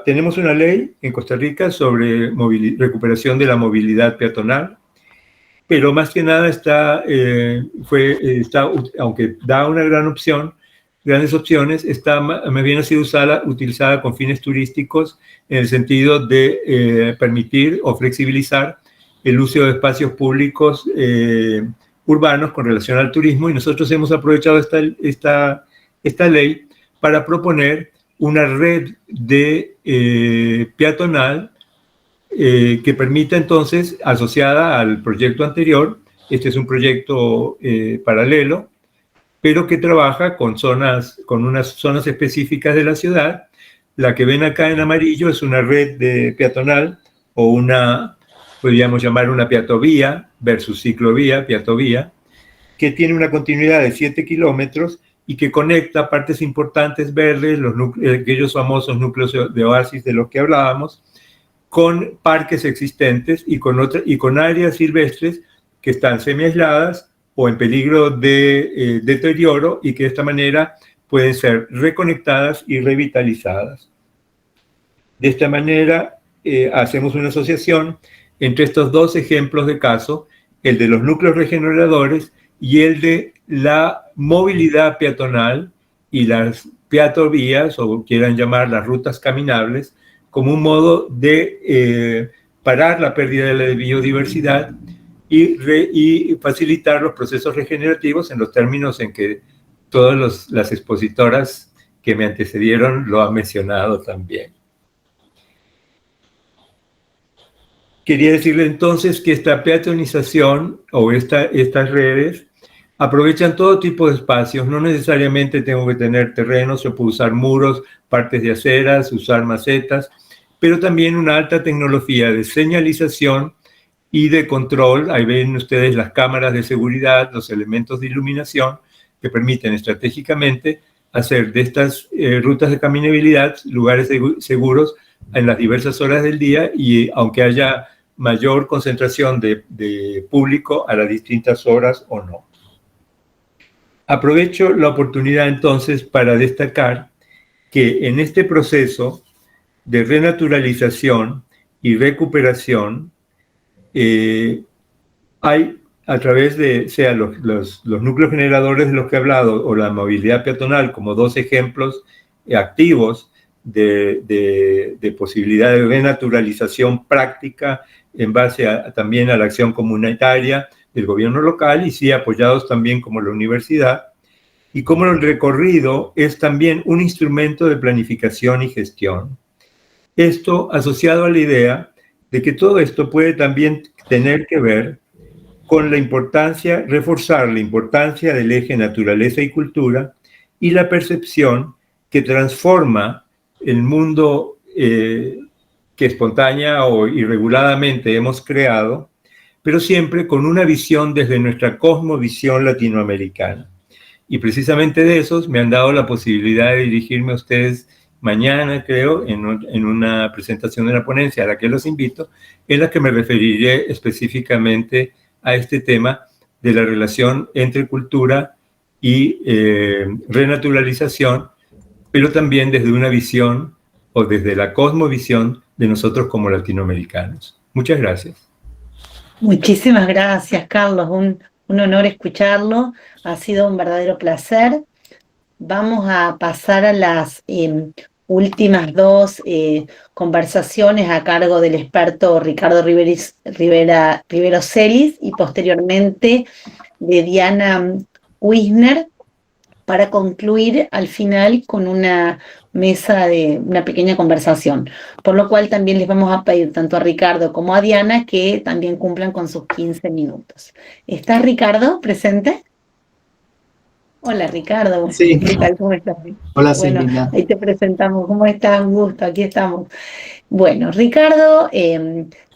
Tenemos una ley en Costa Rica sobre recuperación de la movilidad peatonal, pero más que nada aunque da una grandes opciones, más bien ha sido utilizada con fines turísticos en el sentido de permitir o flexibilizar el uso de espacios públicos urbanos con relación al turismo, y nosotros hemos aprovechado esta ley para proponer una red de peatonal que permita entonces, asociada al proyecto anterior, este es un proyecto paralelo, pero que trabaja con unas zonas específicas de la ciudad. La que ven acá en amarillo es una red de peatonal, o podríamos llamar una peatovía versus ciclovía, peatovía, que tiene una continuidad de 7 kilómetros y que conecta partes importantes verdes, aquellos famosos núcleos de oasis de los que hablábamos, con parques existentes y con áreas silvestres que están semiaisladas o en peligro de deterioro, y que de esta manera pueden ser reconectadas y revitalizadas. De esta manera hacemos una asociación entre estos dos ejemplos de caso, el de los núcleos regeneradores y el de la movilidad peatonal y las peatovías, o quieran llamar las rutas caminables, como un modo de parar la pérdida de la biodiversidad y facilitar los procesos regenerativos en los términos en que todas las expositoras que me antecedieron lo han mencionado también. Quería decirle entonces que esta peatonización o estas redes aprovechan todo tipo de espacios. No necesariamente tengo que tener terrenos, yo puedo usar muros, partes de aceras, usar macetas, pero también una alta tecnología de señalización y de control. Ahí ven ustedes las cámaras de seguridad, los elementos de iluminación que permiten estratégicamente hacer de estas rutas de caminabilidad lugares seguros en las diversas horas del día, y aunque haya mayor concentración de público a las distintas horas o no. Aprovecho la oportunidad entonces para destacar que en este proceso de renaturalización y recuperación hay, a través de, sea los núcleos generadores de los que he hablado o la movilidad peatonal, como dos ejemplos activos de posibilidad de renaturalización práctica en base también a la acción comunitaria del gobierno local, y sí apoyados también como la universidad, y como el recorrido es también un instrumento de planificación y gestión. Esto asociado a la idea de que todo esto puede también tener que ver con la importancia, reforzar la importancia del eje naturaleza y cultura y la percepción que transforma el mundo que espontánea o irreguladamente hemos creado, pero siempre con una visión desde nuestra cosmovisión latinoamericana. y precisamente de esos me han dado la posibilidad de dirigirme a ustedes mañana, creo, en una presentación de una ponencia a la que los invito, en la que me referiré específicamente a este tema de la relación entre cultura y renaturalización, pero también desde una visión o desde la cosmovisión de nosotros como latinoamericanos. Muchas gracias. Muchísimas gracias, Carlos. Un honor escucharlo. Ha sido un verdadero placer. Vamos a pasar a las últimas dos conversaciones a cargo del experto Ricardo Rivero Celis y posteriormente de Diana Wisner, para concluir al final con una mesa de una pequeña conversación, por lo cual también les vamos a pedir tanto a Ricardo como a Diana que también cumplan con sus 15 minutos. ¿Está Ricardo presente? Hola Ricardo, sí. ¿Qué tal? ¿Cómo estás? Hola Bueno, Silvina. ahí te presentamos. ¿Cómo estás? Un gusto, aquí estamos. Bueno, Ricardo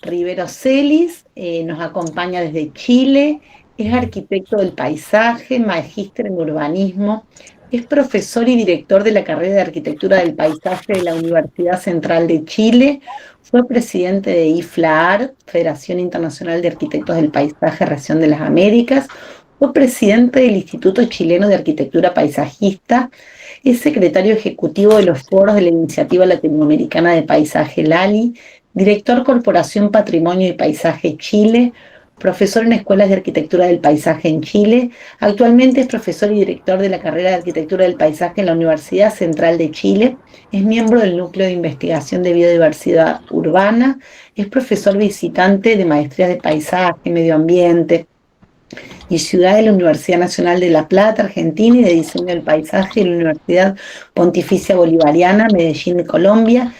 Rivero Celis nos acompaña desde Chile, es arquitecto del paisaje, magíster en urbanismo, es profesor y director de la carrera de Arquitectura del Paisaje de la Universidad Central de Chile, fue presidente de IFLAAR, Federación Internacional de Arquitectos del Paisaje, Región de las Américas, fue presidente del Instituto Chileno de Arquitectura Paisajista, es secretario ejecutivo de los foros de la Iniciativa Latinoamericana de Paisaje LALI, director Corporación Patrimonio y Paisaje Chile, profesor en escuelas de arquitectura del paisaje en Chile, actualmente es profesor y director de la carrera de arquitectura del paisaje en la Universidad Central de Chile, es miembro del Núcleo de Investigación de Biodiversidad Urbana, es profesor visitante de maestrías de paisaje, medio ambiente y ciudad de la Universidad Nacional de La Plata, Argentina, y de diseño del paisaje de la Universidad Pontificia Bolivariana, Medellín, Colombia.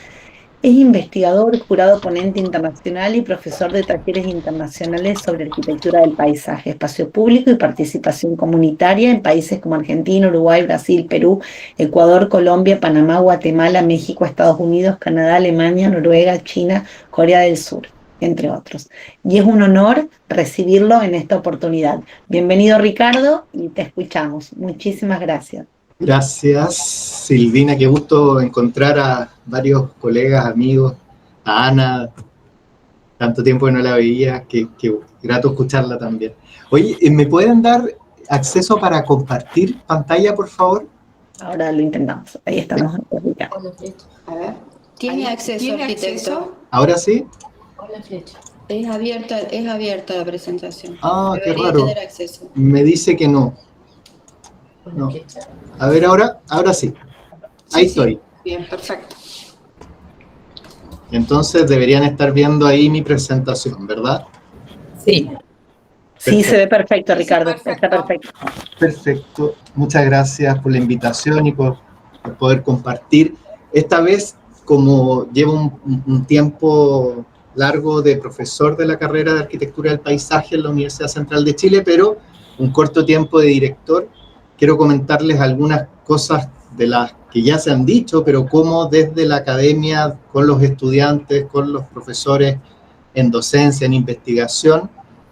Es investigador, jurado ponente internacional y profesor de talleres internacionales sobre arquitectura del paisaje, espacio público y participación comunitaria en países como Argentina, Uruguay, Brasil, Perú, Ecuador, Colombia, Panamá, Guatemala, México, Estados Unidos, Canadá, Alemania, Noruega, China, Corea del Sur, entre otros. Y es un honor recibirlo en esta oportunidad. Bienvenido, Ricardo, y te escuchamos. Muchísimas gracias. Gracias, Silvina. Qué gusto encontrar a varios colegas, amigos, a Ana. Tanto tiempo que no la veía, qué grato escucharla también. Oye, ¿me pueden dar acceso para compartir pantalla, por favor? Ahora lo intentamos. Ahí estamos. A ver. ¿Tiene acceso, arquitecto? ¿Ahora sí? Es abierta la presentación. Ah, qué Debería raro. tener acceso. Me dice que no. No. A ver, ahora sí. Ahí estoy. Bien, perfecto. Entonces deberían estar viendo ahí mi presentación, ¿verdad? Sí. Sí, se ve perfecto, Ricardo. Está perfecto. Perfecto. Muchas gracias por la invitación y por poder compartir. Esta vez, como llevo un tiempo largo de profesor de la carrera de Arquitectura del Paisaje en la Universidad Central de Chile, pero un corto tiempo de director, quiero comentarles algunas cosas de las que ya se han dicho, pero cómo desde la academia, con los estudiantes, con los profesores en docencia, en investigación,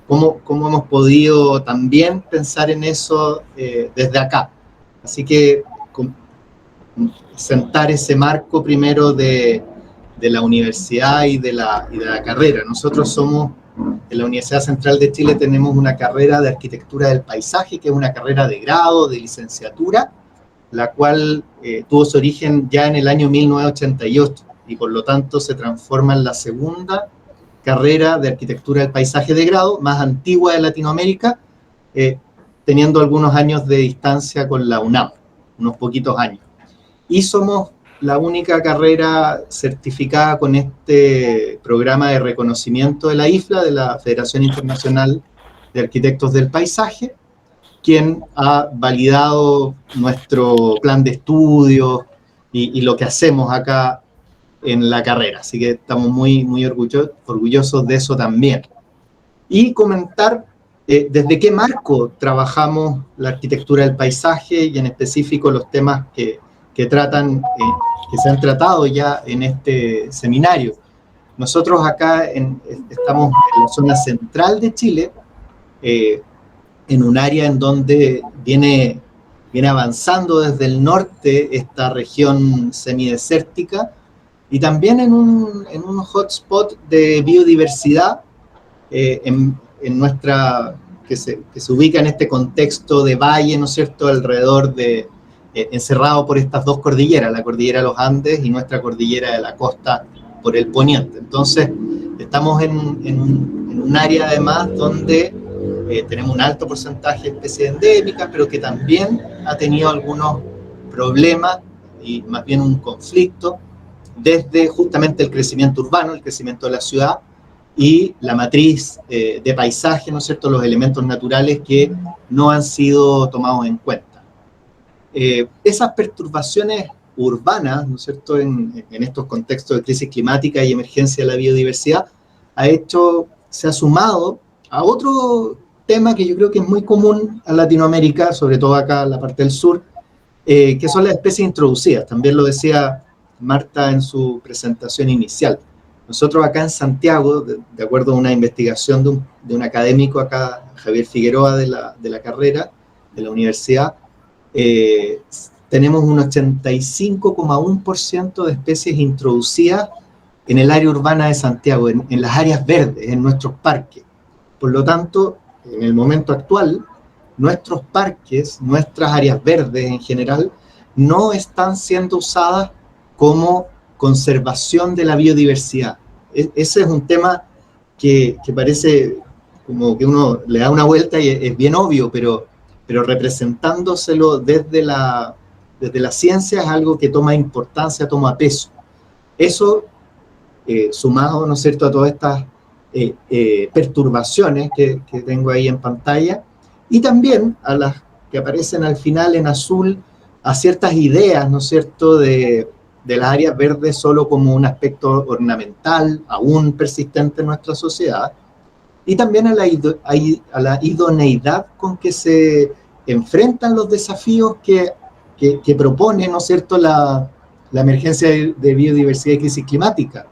cómo hemos podido también pensar en eso desde acá. Así que sentar ese marco primero de la universidad y de la carrera. Nosotros somos, en la Universidad Central de Chile tenemos una carrera de Arquitectura del Paisaje, que es una carrera de grado, de licenciatura, la cual tuvo su origen ya en el año 1988 y por lo tanto se transforma en la segunda carrera de Arquitectura del Paisaje de grado, más antigua de Latinoamérica, teniendo algunos años de distancia con la UNAM, unos poquitos años. Y somos la única carrera certificada con este programa de reconocimiento de la IFLA, de la Federación Internacional de Arquitectos del Paisaje, quien ha validado nuestro plan de estudios y lo que hacemos acá en la carrera. Así que estamos muy orgullosos de eso también. Y comentar desde qué marco trabajamos la arquitectura del paisaje y en específico los temas que que se han tratado ya en este seminario. Nosotros acá estamos en la zona central de Chile, en un área en donde viene viene avanzando desde el norte esta región semidesértica y también en un hotspot de biodiversidad en nuestra, que se ubica en este contexto de valle, ¿no es cierto?, alrededor de, encerrado por estas dos cordilleras, la cordillera de los Andes y nuestra cordillera de la costa por el poniente. Entonces, estamos en un área además donde tenemos un alto porcentaje de especies endémicas, pero que también ha tenido algunos problemas y más bien un conflicto desde justamente el crecimiento urbano, el crecimiento de la ciudad y la matriz de paisaje, ¿no es cierto?, los elementos naturales que no han sido tomados en cuenta. Esas perturbaciones urbanas, ¿no es cierto?, en estos contextos de crisis climática y emergencia de la biodiversidad, se ha sumado a otro tema que yo creo que es muy común a Latinoamérica, sobre todo acá en la parte del sur, que son las especies introducidas. También lo decía Marta en su presentación inicial. Nosotros acá en Santiago, de acuerdo a una investigación de un académico acá, Javier Figueroa de la carrera, de la universidad, tenemos un 85,1% de especies introducidas en el área urbana de Santiago, en las áreas verdes, en nuestros parques. Por lo tanto, en el momento actual, nuestros parques, nuestras áreas verdes en general, no están siendo usadas como conservación de la biodiversidad. Ese es un tema que parece como que uno le da una vuelta y es bien obvio, pero representándoselo desde la ciencia es algo que toma importancia, toma peso. Eso, sumado, ¿no es cierto?, a todas estas perturbaciones que tengo ahí en pantalla, y también a las que aparecen al final en azul, a ciertas ideas, ¿no es cierto?, de las áreas verdes solo como un aspecto ornamental, aún persistente en nuestra sociedad, y también a la idoneidad con que se enfrentan los desafíos que propone, ¿no es cierto?, la emergencia de biodiversidad y crisis climática,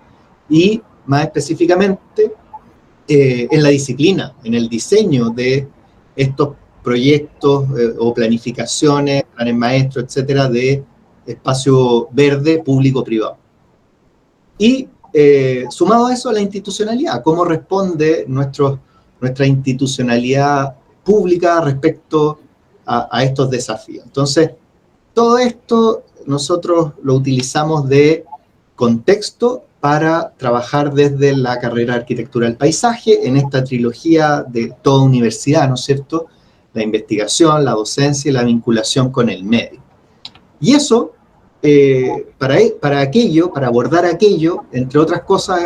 y más específicamente en la disciplina, en el diseño de estos proyectos o planificaciones, planes maestros, etcétera, de espacio verde público-privado. Y sumado a eso, la institucionalidad, cómo responde nuestra institucionalidad pública respecto a estos desafíos. Entonces, todo esto nosotros lo utilizamos de contexto para trabajar desde la carrera de Arquitectura del Paisaje en esta trilogía de toda universidad, ¿no es cierto? La investigación, la docencia y la vinculación con el medio. Y eso, para abordar aquello, entre otras cosas,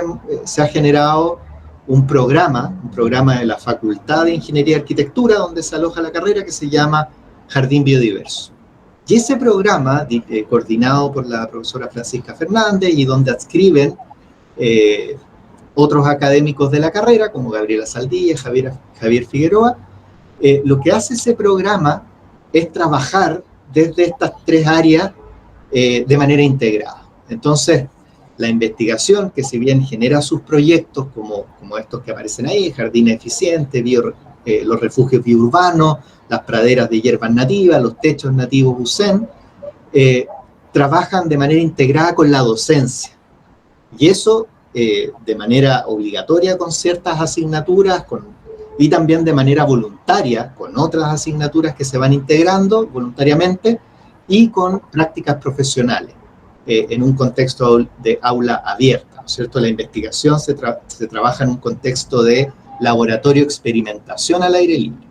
se ha generado un programa de la Facultad de Ingeniería y Arquitectura, donde se aloja la carrera, que se llama Jardín Biodiverso. Y ese programa, coordinado por la profesora Francisca Fernández y donde adscriben otros académicos de la carrera, como Gabriela Saldilla, Javier Figueroa, lo que hace ese programa es trabajar desde estas tres áreas de manera integrada. Entonces, la investigación, que si bien genera sus proyectos, como estos que aparecen ahí, jardines eficientes, los refugios biourbanos, las praderas de hierbas nativas, los techos nativos USEN, trabajan de manera integrada con la docencia. Y eso de manera obligatoria con ciertas asignaturas y también de manera voluntaria con otras asignaturas que se van integrando voluntariamente y con prácticas profesionales en un contexto de aula abierta, ¿no es cierto? La investigación se trabaja en un contexto de laboratorio experimentación al aire libre.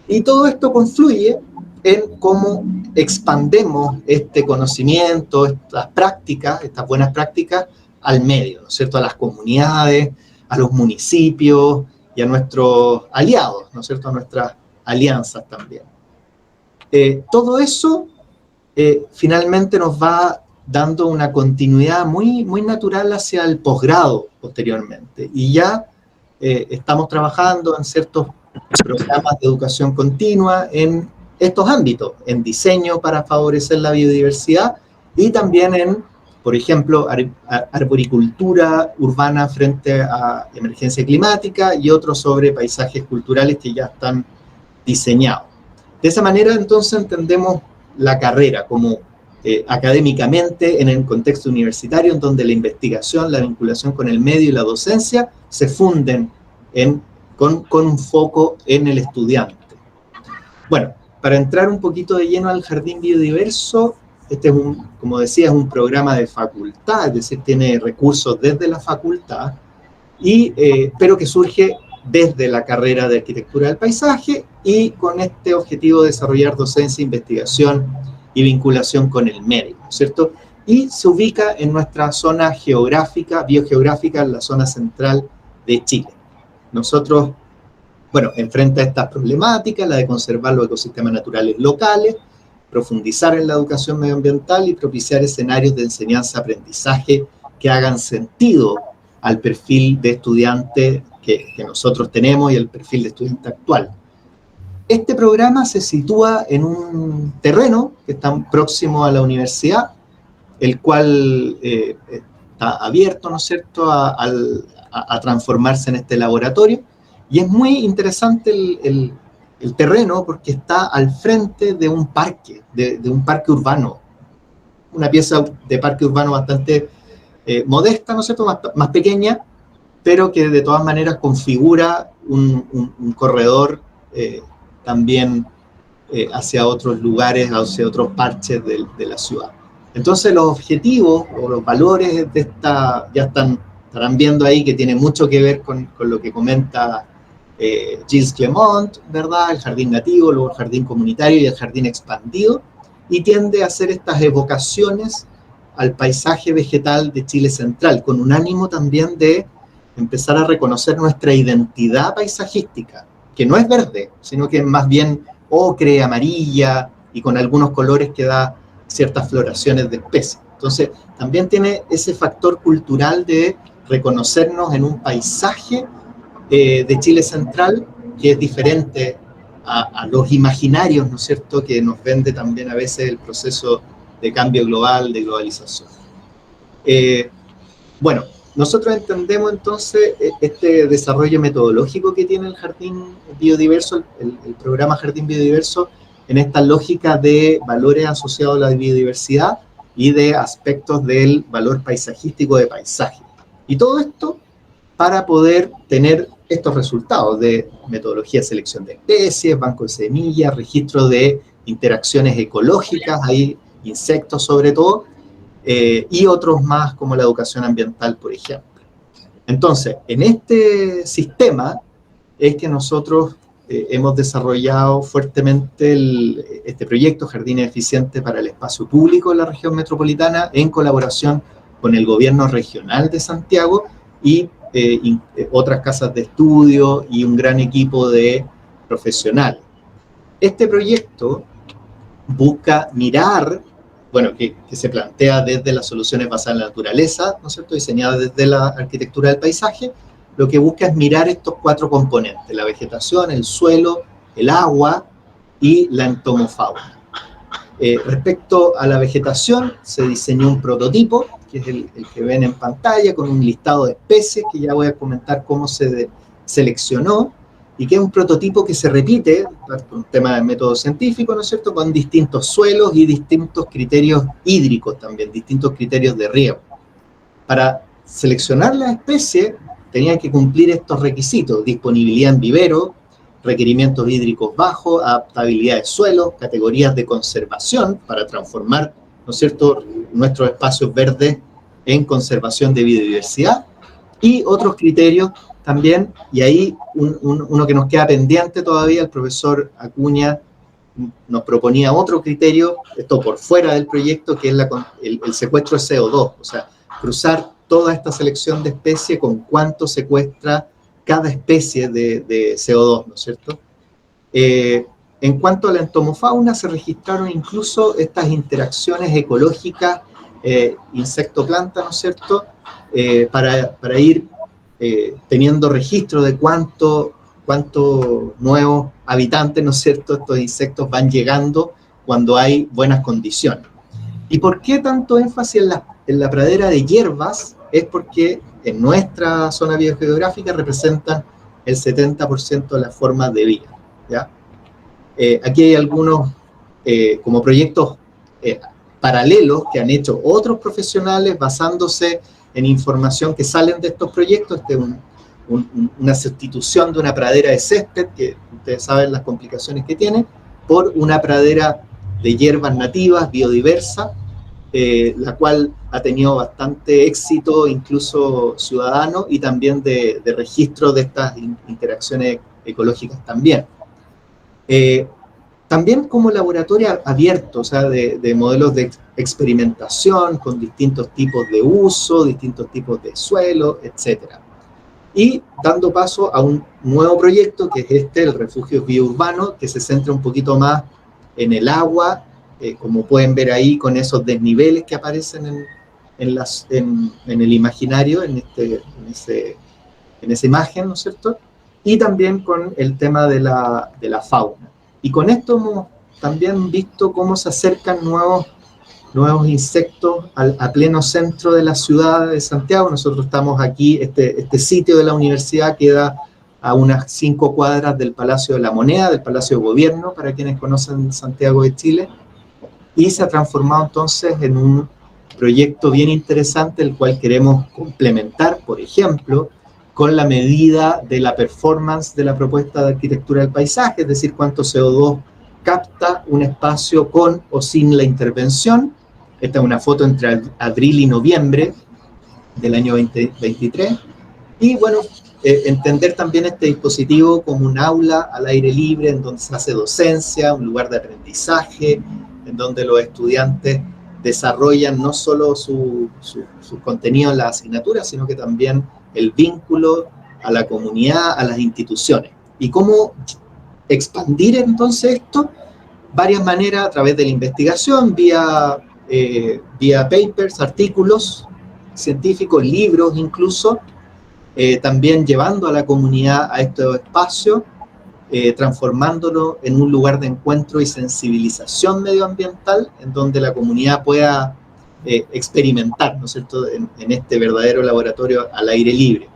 Y todo esto confluye en cómo expandemos este conocimiento, estas prácticas, estas buenas prácticas al medio, ¿no es cierto?, a las comunidades, a los municipios y a nuestros aliados, ¿no es cierto?, a nuestras alianzas también. Todo eso finalmente nos va dando una continuidad muy, muy natural hacia el posgrado posteriormente. Y ya estamos trabajando en ciertos programas de educación continua en estos ámbitos, en diseño para favorecer la biodiversidad y también en, por ejemplo, arboricultura urbana frente a emergencia climática y otros sobre paisajes culturales que ya están diseñados. De esa manera, entonces, entendemos la carrera, como académicamente en el contexto universitario, en donde la investigación, la vinculación con el medio y la docencia se funden con un foco en el estudiante. Bueno, para entrar un poquito de lleno al Jardín Biodiverso, este es como decía, es un programa de facultad, es decir, tiene recursos desde la facultad, pero que surge desde la carrera de Arquitectura del Paisaje y con este objetivo de desarrollar docencia, investigación y vinculación con el medio, ¿cierto? Y se ubica en nuestra zona geográfica, biogeográfica, en la zona central de Chile. Nosotros, bueno, enfrenta estas problemáticas, la de conservar los ecosistemas naturales locales, profundizar en la educación medioambiental y propiciar escenarios de enseñanza-aprendizaje que hagan sentido al perfil de estudiante que nosotros tenemos y el perfil de estudiante actual. Este programa se sitúa en un terreno que está próximo a la universidad, el cual está abierto, ¿no es cierto?, a transformarse en este laboratorio, y es muy interesante el terreno porque está al frente de un parque, de un parque urbano, una pieza de parque urbano bastante modesta, ¿no es cierto?, más pequeña, pero que de todas maneras configura un corredor también hacia otros lugares, hacia otros parches de la ciudad. Entonces los objetivos o los valores de esta, ya estarán viendo ahí que tiene mucho que ver con lo que comenta Gilles Clermont, ¿verdad? El jardín nativo, luego el jardín comunitario y el jardín expandido, y tiende a hacer estas evocaciones al paisaje vegetal de Chile central, con un ánimo también de empezar a reconocer nuestra identidad paisajística, que no es verde, sino que es más bien ocre, amarilla, y con algunos colores que da ciertas floraciones de especies. Entonces, también tiene ese factor cultural de reconocernos en un paisaje de Chile central, que es diferente a los imaginarios, ¿no es cierto?, que nos vende también a veces el proceso de cambio global, de globalización. Bueno, nosotros entendemos entonces este desarrollo metodológico que tiene el Jardín Biodiverso, el programa Jardín Biodiverso, en esta lógica de valores asociados a la biodiversidad y de aspectos del valor paisajístico de paisaje. Y todo esto para poder tener estos resultados de metodología de selección de especies, banco de semillas, registro de interacciones ecológicas, hay insectos sobre todo, y otros más como la educación ambiental, por ejemplo. Entonces, en este sistema es que nosotros hemos desarrollado fuertemente este proyecto Jardines Eficientes para el Espacio Público en la región metropolitana en colaboración con el gobierno regional de Santiago y otras casas de estudio y un gran equipo de profesionales. Este proyecto busca mirar, bueno, que se plantea desde las soluciones basadas en la naturaleza, ¿no es cierto?, diseñadas desde la arquitectura del paisaje, lo que busca es mirar estos 4 componentes: la vegetación, el suelo, el agua y la entomofauna. Respecto a la vegetación, se diseñó un prototipo, que es el que ven en pantalla, con un listado de especies, que ya voy a comentar cómo se seleccionó, y que es un prototipo que se repite, por un tema de método científico, ¿no es cierto?, con distintos suelos y distintos criterios hídricos también, distintos criterios de riego. Para seleccionar las especies, tenían que cumplir estos requisitos: disponibilidad en vivero, requerimientos hídricos bajos, adaptabilidad de suelos, categorías de conservación para transformar, ¿no es cierto?, nuestros espacios verdes en conservación de biodiversidad, y otros criterios también, y ahí uno que nos queda pendiente todavía, el profesor Acuña nos proponía otro criterio, esto por fuera del proyecto, que es el secuestro de CO2, o sea, cruzar toda esta selección de especies con cuánto secuestra cada especie de CO2, ¿no es cierto? En cuanto a la entomofauna, se registraron incluso estas interacciones ecológicas insecto-planta, ¿no es cierto?, para ir teniendo registro de cuántos nuevos habitantes, ¿no es cierto?, estos insectos van llegando cuando hay buenas condiciones. ¿Y por qué tanto énfasis en la pradera de hierbas? Es porque en nuestra zona biogeográfica representan el 70% de las formas de vida, ¿ya? Aquí hay algunos como proyectos paralelos que han hecho otros profesionales basándose en información que salen de estos proyectos. Este es una sustitución de una pradera de césped, que ustedes saben las complicaciones que tiene, por una pradera de hierbas nativas, biodiversa, la cual ha tenido bastante éxito, incluso ciudadano, y también de registro de estas interacciones ecológicas también. También como laboratorio abierto, o sea, de modelos de experimentación con distintos tipos de uso, distintos tipos de suelo, etc. Y dando paso a un nuevo proyecto, que es el refugio biourbano, que se centra un poquito más en el agua, como pueden ver ahí con esos desniveles que aparecen en el imaginario, en esa imagen, ¿no es cierto? Y también con el tema de la fauna. Y con esto hemos también visto cómo se acercan nuevos insectos a pleno centro de la ciudad de Santiago. Nosotros estamos aquí, este sitio de la universidad queda a unas 5 cuadras del Palacio de la Moneda, del Palacio de Gobierno, para quienes conocen Santiago de Chile, y se ha transformado entonces en un proyecto bien interesante, el cual queremos complementar, por ejemplo, con la medida de la performance de la propuesta de arquitectura del paisaje, es decir, cuánto CO2 capta un espacio con o sin la intervención. Esta es una foto entre abril y noviembre del año 2023. Y bueno, entender también este dispositivo como un aula al aire libre, en donde se hace docencia, un lugar de aprendizaje, en donde los estudiantes desarrollan no solo su contenido en la asignatura, sino que también el vínculo a la comunidad, a las instituciones. ¿Y cómo expandir entonces esto? Varias maneras, a través de la investigación, vía papers, artículos científicos, libros incluso, también llevando a la comunidad a estos espacios, transformándolo en un lugar de encuentro y sensibilización medioambiental, en donde la comunidad pueda experimentar, ¿no es cierto?, en este verdadero laboratorio al aire libre.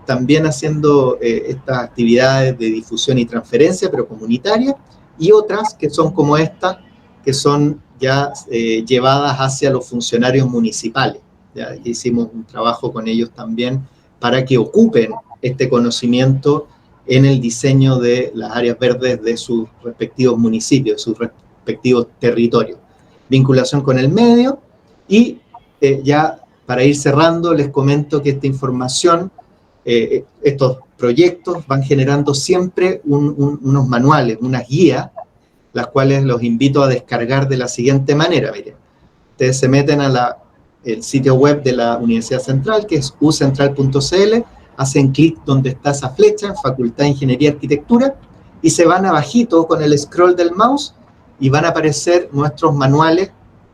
También haciendo estas actividades de difusión y transferencia, pero comunitarias, y otras que son como esta, que son ya llevadas hacia los funcionarios municipales. Ya hicimos un trabajo con ellos también para que ocupen este conocimiento en el diseño de las áreas verdes de sus respectivos municipios, sus respectivos territorios. Vinculación con el medio. Y ya para ir cerrando, les comento que esta información, estos proyectos van generando siempre unos manuales, unas guías, las cuales los invito a descargar de la siguiente manera. Miren, ustedes se meten a el sitio web de la Universidad Central, que es ucentral.cl, hacen clic donde está esa flecha, en Facultad de Ingeniería y Arquitectura, y se van abajito con el scroll del mouse, y van a aparecer nuestros manuales,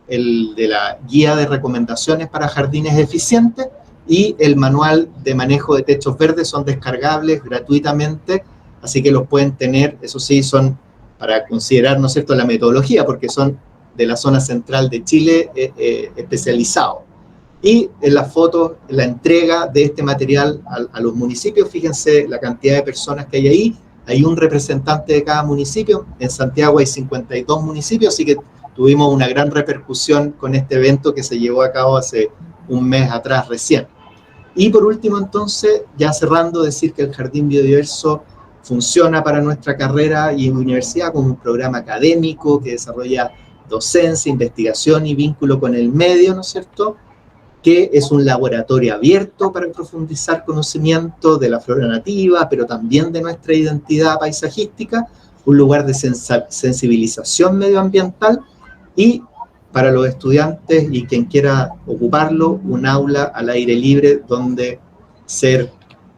el de la guía de recomendaciones para jardines eficientes y el manual de manejo de techos verdes, son descargables gratuitamente, así que los pueden tener. Eso sí, son para considerar, ¿no es cierto?, la metodología, porque son de la zona central de Chile especializado. Y en las fotos, la entrega de este material a los municipios, fíjense la cantidad de personas que hay un representante de cada municipio. En Santiago hay 52 municipios, así que tuvimos una gran repercusión con este evento que se llevó a cabo hace un mes atrás recién. Y por último, entonces, ya cerrando, decir que el Jardín Biodiverso funciona para nuestra carrera y universidad como un programa académico que desarrolla docencia, investigación y vínculo con el medio, ¿no es cierto?, que es un laboratorio abierto para profundizar conocimiento de la flora nativa, pero también de nuestra identidad paisajística, un lugar de sensibilización medioambiental, y para los estudiantes y quien quiera ocuparlo, un aula al aire libre donde ser,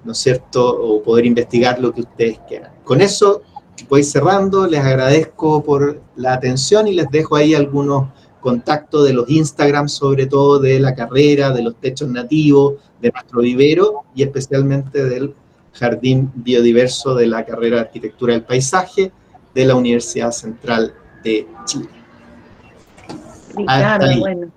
¿no es cierto?, o poder investigar lo que ustedes quieran. Con eso voy cerrando, les agradezco por la atención y les dejo ahí algunos contactos de los Instagram, sobre todo de la carrera, de los techos nativos, de nuestro vivero y especialmente del Jardín Biodiverso de la carrera de Arquitectura del Paisaje de la Universidad Central de Chile. Ricardo, bueno,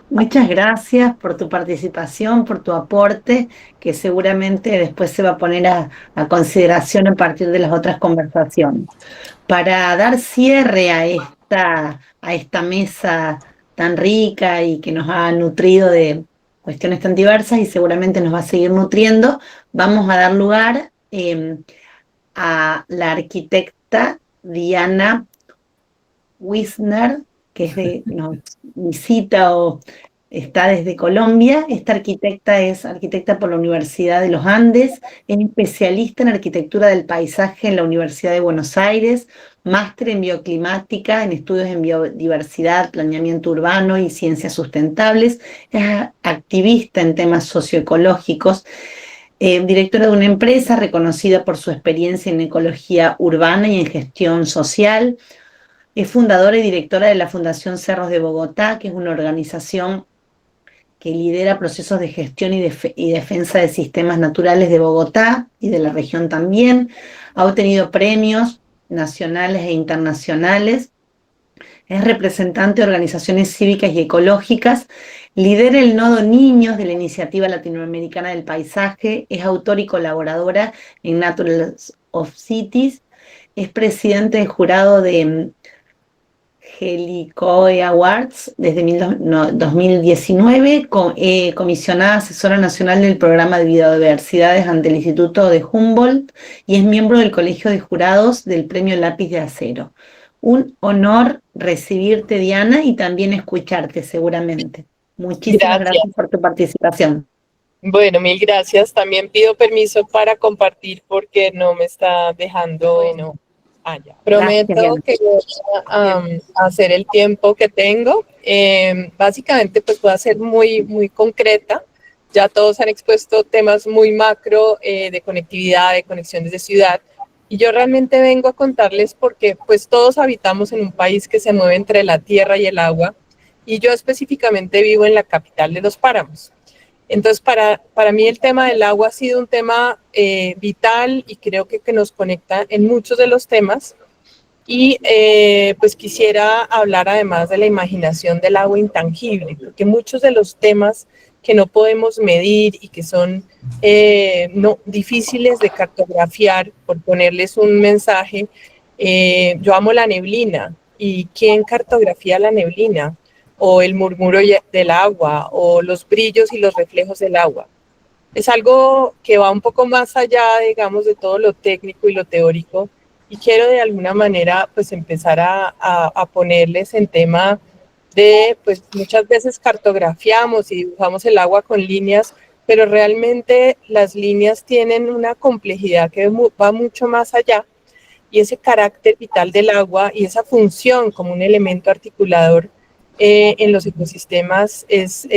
muchas gracias por tu participación, por tu aporte, que seguramente después se va a poner a consideración a partir de las otras conversaciones. Para dar cierre a a esta mesa tan rica y que nos ha nutrido de cuestiones tan diversas y seguramente nos va a seguir nutriendo, vamos a dar lugar a la arquitecta Diana Wisner, que nos visita o está desde Colombia. Esta arquitecta es arquitecta por la Universidad de los Andes, es especialista en arquitectura del paisaje en la Universidad de Buenos Aires, máster en bioclimática, en estudios en biodiversidad, planeamiento urbano y ciencias sustentables, es activista en temas socioecológicos, directora de una empresa reconocida por su experiencia en ecología urbana y en gestión social. Es fundadora y directora de la Fundación Cerros de Bogotá, que es una organización que lidera procesos de gestión y defensa de sistemas naturales de Bogotá y de la región también. Ha obtenido premios nacionales e internacionales. Es representante de organizaciones cívicas y ecológicas. Lidera el Nodo Niños de la Iniciativa Latinoamericana del Paisaje. Es autora y colaboradora en Natural of Cities. Es presidente del jurado de Helicoe Awards desde 2019, comisionada asesora nacional del programa de biodiversidades ante el Instituto de Humboldt y es miembro del Colegio de Jurados del Premio Lápiz de Acero. Un honor recibirte, Diana, y también escucharte seguramente. Muchísimas gracias por tu participación. Bueno, mil gracias. También pido permiso para compartir porque no me está dejando... ya. Prometo que voy a hacer el tiempo que tengo. Básicamente, pues voy a ser muy concreta. Ya todos han expuesto temas muy macro de conectividad, de conexiones de ciudad. Y yo realmente vengo a contarles porque pues todos habitamos en un país que se mueve entre la tierra y el agua. Y yo específicamente vivo en la capital de los páramos. Entonces, para mí el tema del agua ha sido un tema vital y creo que nos conecta en muchos de los temas. Y pues quisiera hablar además de la imaginación del agua intangible, porque muchos de los temas que no podemos medir y que son difíciles de cartografiar, por ponerles un mensaje, yo amo la neblina. ¿Y quién cartografía la neblina? O el murmuro del agua, o los brillos y los reflejos del agua. Es algo que va un poco más allá, digamos, de todo lo técnico y lo teórico, y quiero de alguna manera, pues, empezar a ponerles en tema de, pues, muchas veces cartografiamos y dibujamos el agua con líneas, pero realmente las líneas tienen una complejidad que va mucho más allá, y ese carácter vital del agua y esa función como un elemento articulador en los ecosistemas es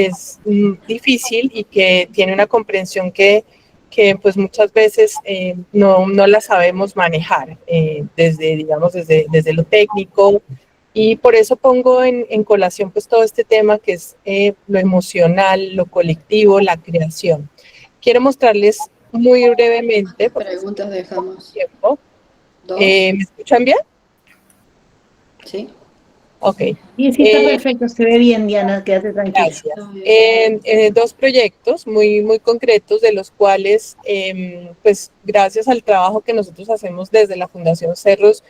difícil y que tiene una comprensión que pues muchas veces no la sabemos manejar desde lo técnico, y por eso pongo en colación pues todo este tema que es lo emocional, lo colectivo, la creación. Quiero mostrarles muy brevemente. Preguntas dejamos. Tiempo. ¿Me escuchan bien? Sí. Ok. Sí, está perfecto, se ve bien, Diana, quédate tranquila. Gracias. Dos proyectos muy concretos, de los cuales, pues gracias al trabajo que nosotros hacemos desde la Fundación Cerros,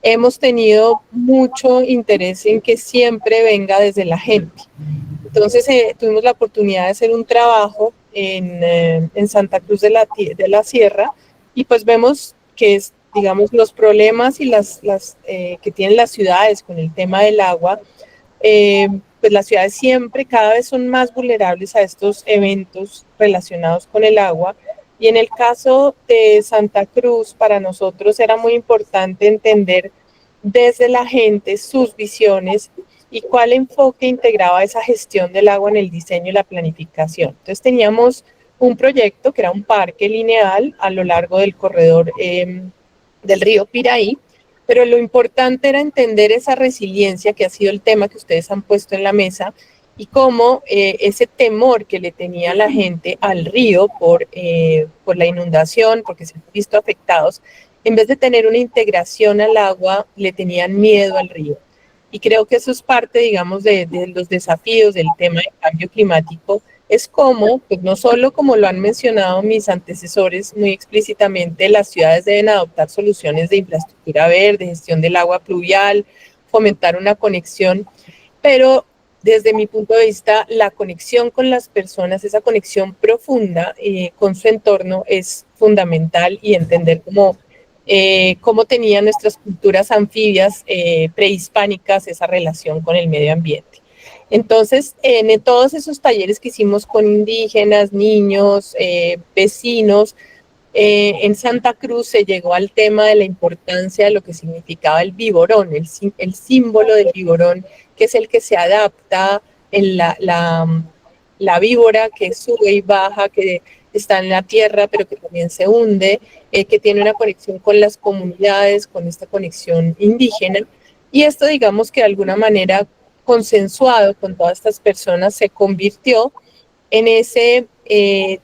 hemos tenido mucho interés en que siempre venga desde la gente. Entonces, tuvimos la oportunidad de hacer un trabajo en Santa Cruz de la Sierra, y pues vemos que digamos, los problemas y las que tienen las ciudades con el tema del agua, pues las ciudades siempre cada vez son más vulnerables a estos eventos relacionados con el agua. Y en el caso de Santa Cruz, para nosotros era muy importante entender desde la gente sus visiones y cuál enfoque integraba esa gestión del agua en el diseño y la planificación. Entonces teníamos un proyecto que era un parque lineal a lo largo del corredor del río Piraí, pero lo importante era entender esa resiliencia, que ha sido el tema que ustedes han puesto en la mesa, y cómo ese temor que le tenía la gente al río por la inundación, porque se han visto afectados, en vez de tener una integración al agua, le tenían miedo al río. Y creo que eso es parte, digamos, de los desafíos del tema del cambio climático. Es como, pues no solo como lo han mencionado mis antecesores muy explícitamente, las ciudades deben adoptar soluciones de infraestructura verde, gestión del agua pluvial, fomentar una conexión, pero desde mi punto de vista, la conexión con las personas, esa conexión profunda con su entorno es fundamental, y entender cómo tenían nuestras culturas anfibias prehispánicas esa relación con el medio ambiente. Entonces, en todos esos talleres que hicimos con indígenas, niños, vecinos, en Santa Cruz se llegó al tema de la importancia de lo que significaba el viborón, el símbolo del viborón, que es el que se adapta en la víbora que sube y baja, que está en la tierra, pero que también se hunde, que tiene una conexión con las comunidades, con esta conexión indígena. Y esto, digamos que de alguna manera consensuado con todas estas personas, se convirtió en ese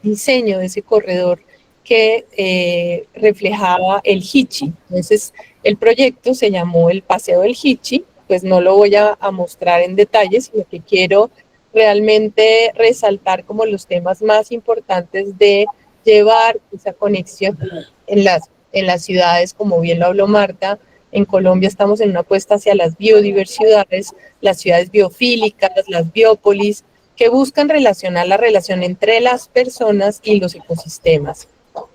diseño de ese corredor que reflejaba el Hichi. Entonces, el proyecto se llamó el Paseo del Hichi. Pues no lo voy a mostrar en detalles, sino que quiero realmente resaltar como los temas más importantes de llevar esa conexión en las ciudades, como bien lo habló Marta. En Colombia estamos en una apuesta hacia las biodiversidades, las ciudades biofílicas, las biópolis, que buscan relacionar la relación entre las personas y los ecosistemas.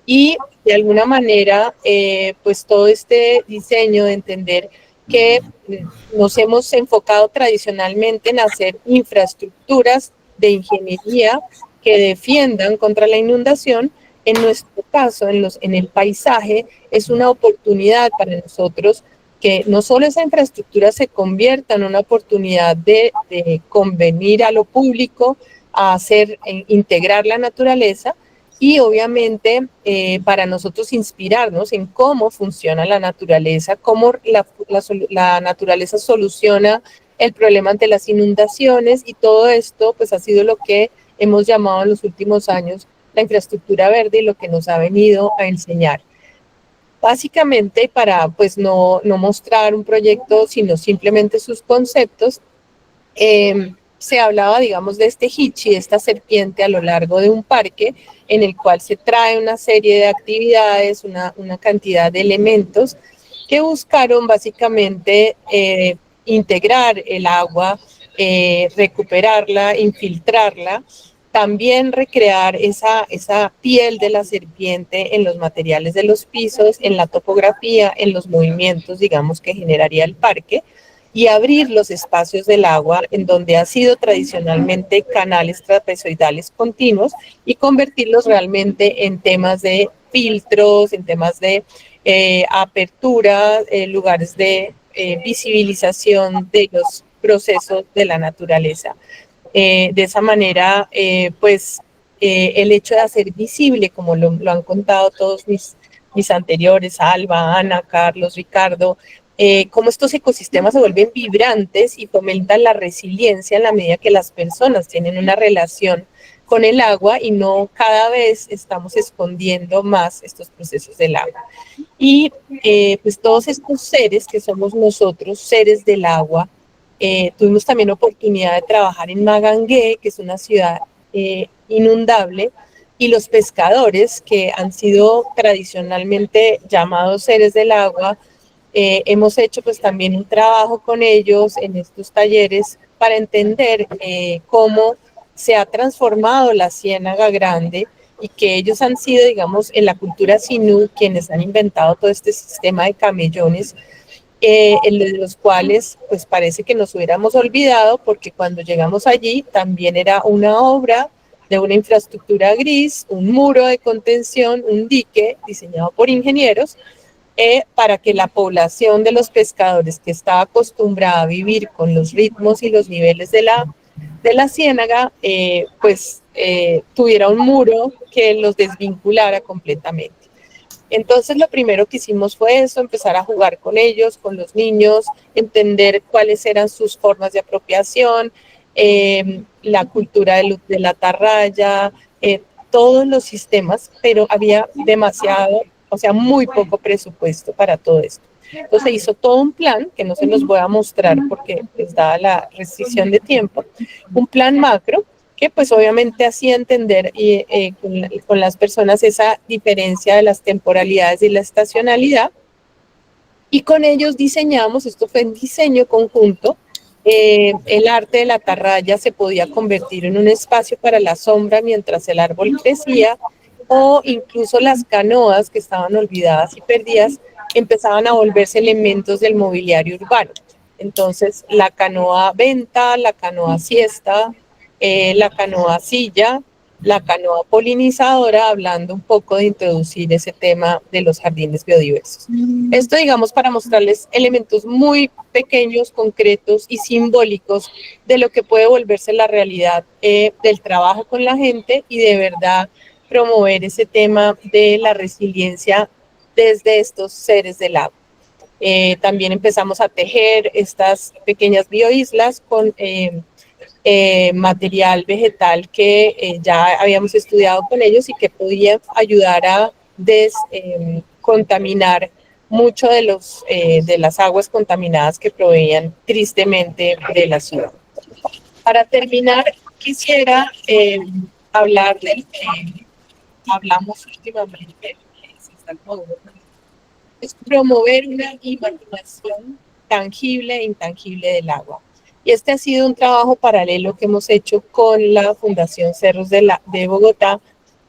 Y de alguna manera, pues todo este diseño de entender que nos hemos enfocado tradicionalmente en hacer infraestructuras de ingeniería que defiendan contra la inundación. En nuestro caso, en el paisaje, es una oportunidad para nosotros que no solo esa infraestructura se convierta en una oportunidad de convenir a lo público, a integrar la naturaleza, y obviamente para nosotros inspirarnos en cómo funciona la naturaleza, cómo la naturaleza soluciona el problema ante las inundaciones, y todo esto pues ha sido lo que hemos llamado en los últimos años la infraestructura verde, y lo que nos ha venido a enseñar. Básicamente, para pues no mostrar un proyecto, sino simplemente sus conceptos, se hablaba, digamos, de este Hichi, esta serpiente a lo largo de un parque, en el cual se trae una serie de actividades, una cantidad de elementos que buscaron básicamente integrar el agua, recuperarla, infiltrarla, también recrear esa piel de la serpiente en los materiales de los pisos, en la topografía, en los movimientos, digamos, que generaría el parque, y abrir los espacios del agua en donde ha sido tradicionalmente canales trapezoidales continuos, y convertirlos realmente en temas de filtros, en temas de apertura, lugares de visibilización de los procesos de la naturaleza. De esa manera, el hecho de hacer visible, como lo han contado todos mis anteriores, Alba, Ana, Carlos, Ricardo, cómo estos ecosistemas se vuelven vibrantes y fomentan la resiliencia en la medida que las personas tienen una relación con el agua, y no cada vez estamos escondiendo más estos procesos del agua. Y pues todos estos seres que somos nosotros, seres del agua, tuvimos también oportunidad de trabajar en Magangué, que es una ciudad inundable, y los pescadores, que han sido tradicionalmente llamados seres del agua, hemos hecho pues también un trabajo con ellos en estos talleres para entender cómo se ha transformado la Ciénaga Grande, y que ellos han sido, digamos, en la cultura Sinú, quienes han inventado todo este sistema de camellones, de los cuales pues parece que nos hubiéramos olvidado, porque cuando llegamos allí también era una obra de una infraestructura gris, un muro de contención, un dique diseñado por ingenieros, para que la población de los pescadores, que estaba acostumbrada a vivir con los ritmos y los niveles de la ciénaga, tuviera un muro que los desvinculara completamente. Entonces lo primero que hicimos fue eso, empezar a jugar con ellos, con los niños, entender cuáles eran sus formas de apropiación, la cultura de la atarraya, todos los sistemas, pero había muy poco presupuesto para todo esto. Entonces se hizo todo un plan, que no se los voy a mostrar porque pues dada la restricción de tiempo, un plan macro, que pues obviamente hacía entender con las personas esa diferencia de las temporalidades y la estacionalidad, y con ellos diseñamos, esto fue en diseño conjunto, el arte de la atarraya se podía convertir en un espacio para la sombra mientras el árbol crecía, o incluso las canoas que estaban olvidadas y perdidas empezaban a volverse elementos del mobiliario urbano. Entonces, la canoa venta, la canoa siesta, la canoa silla, la canoa polinizadora, hablando un poco de introducir ese tema de los jardines biodiversos. Esto, digamos, para mostrarles elementos muy pequeños, concretos y simbólicos de lo que puede volverse la realidad del trabajo con la gente y de verdad promover ese tema de la resiliencia desde estos seres del agua. También empezamos a tejer estas pequeñas bioislas con material vegetal que ya habíamos estudiado con ellos y que podía ayudar a descontaminar mucho de las aguas contaminadas que provenían tristemente de la ciudad. Para terminar, quisiera hablar del que hablamos últimamente, es promover una imaginación tangible e intangible del agua. Y este ha sido un trabajo paralelo que hemos hecho con la Fundación Cerros de Bogotá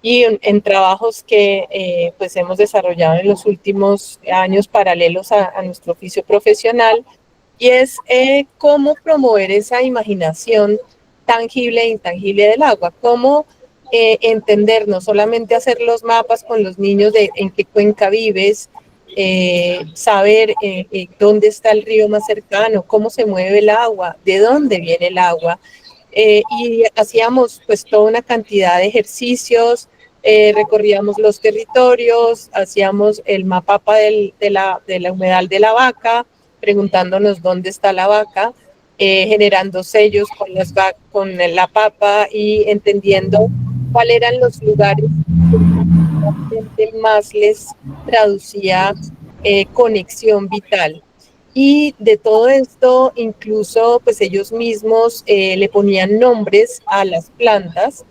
y en trabajos que pues hemos desarrollado en los últimos años paralelos a nuestro oficio profesional, y es cómo promover esa imaginación tangible e intangible del agua, cómo entender, no solamente hacer los mapas con los niños de en qué cuenca vives, saber dónde está el río más cercano, cómo se mueve el agua, de dónde viene el agua, y hacíamos pues toda una cantidad de ejercicios, recorríamos los territorios, hacíamos el mapapa de la humedal de la vaca, preguntándonos dónde está la vaca, generando sellos con la papa y entendiendo cuáles eran los lugares que más les traducía conexión vital. Y de todo esto, incluso pues ellos mismos le ponían nombres a las plantas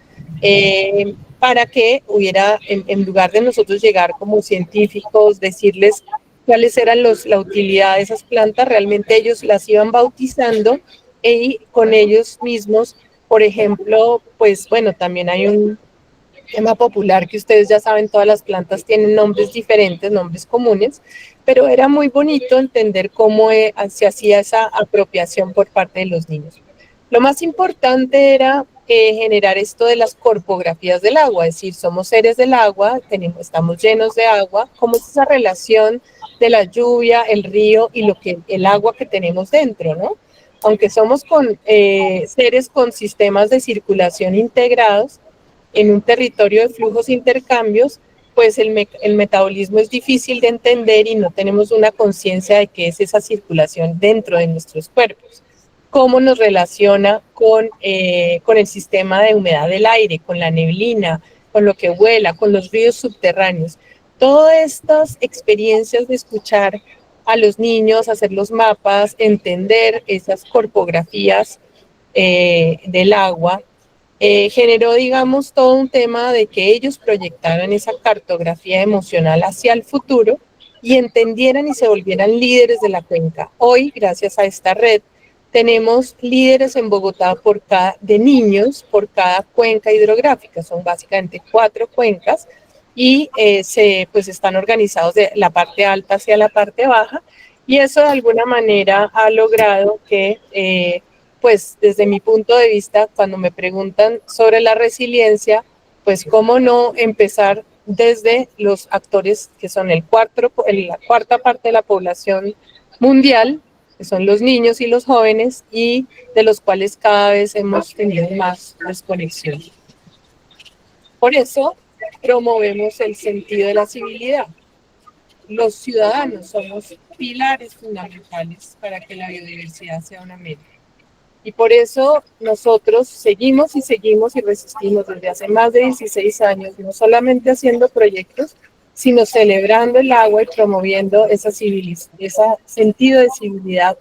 para que hubiera, en lugar de nosotros llegar como científicos, decirles cuáles eran la utilidad de esas plantas, realmente ellos las iban bautizando y con ellos mismos, por ejemplo, pues bueno, también hay un tema popular que ustedes ya saben, todas las plantas tienen nombres diferentes, nombres comunes, pero era muy bonito entender cómo se hacía esa apropiación por parte de los niños. Lo más importante era generar esto de las corpografías del agua, es decir, somos seres del agua, estamos llenos de agua, cómo es esa relación de la lluvia, el río y el agua que tenemos dentro, ¿no? Aunque somos seres con sistemas de circulación integrados, en un territorio de flujos e intercambios, pues el metabolismo es difícil de entender y no tenemos una conciencia de qué es esa circulación dentro de nuestros cuerpos. Cómo nos relaciona con el sistema de humedad del aire, con la neblina, con lo que vuela, con los ríos subterráneos. Todas estas experiencias de escuchar a los niños, hacer los mapas, entender esas corpografías del agua, generó, digamos, todo un tema de que ellos proyectaran esa cartografía emocional hacia el futuro y entendieran y se volvieran líderes de la cuenca. Hoy, gracias a esta red, tenemos líderes en Bogotá de niños por cada cuenca hidrográfica. Son básicamente 4 cuencas y pues están organizados de la parte alta hacia la parte baja, y eso de alguna manera ha logrado que pues desde mi punto de vista, cuando me preguntan sobre la resiliencia, pues cómo no empezar desde los actores que son la cuarta parte de la población mundial, que son los niños y los jóvenes, y de los cuales cada vez hemos tenido más desconexión. Por eso promovemos el sentido de la civilidad. Los ciudadanos somos pilares fundamentales para que la biodiversidad sea una meta. Y por eso nosotros seguimos y resistimos desde hace más de 16 años, no solamente haciendo proyectos, sino celebrando el agua y promoviendo ese sentido de civilidad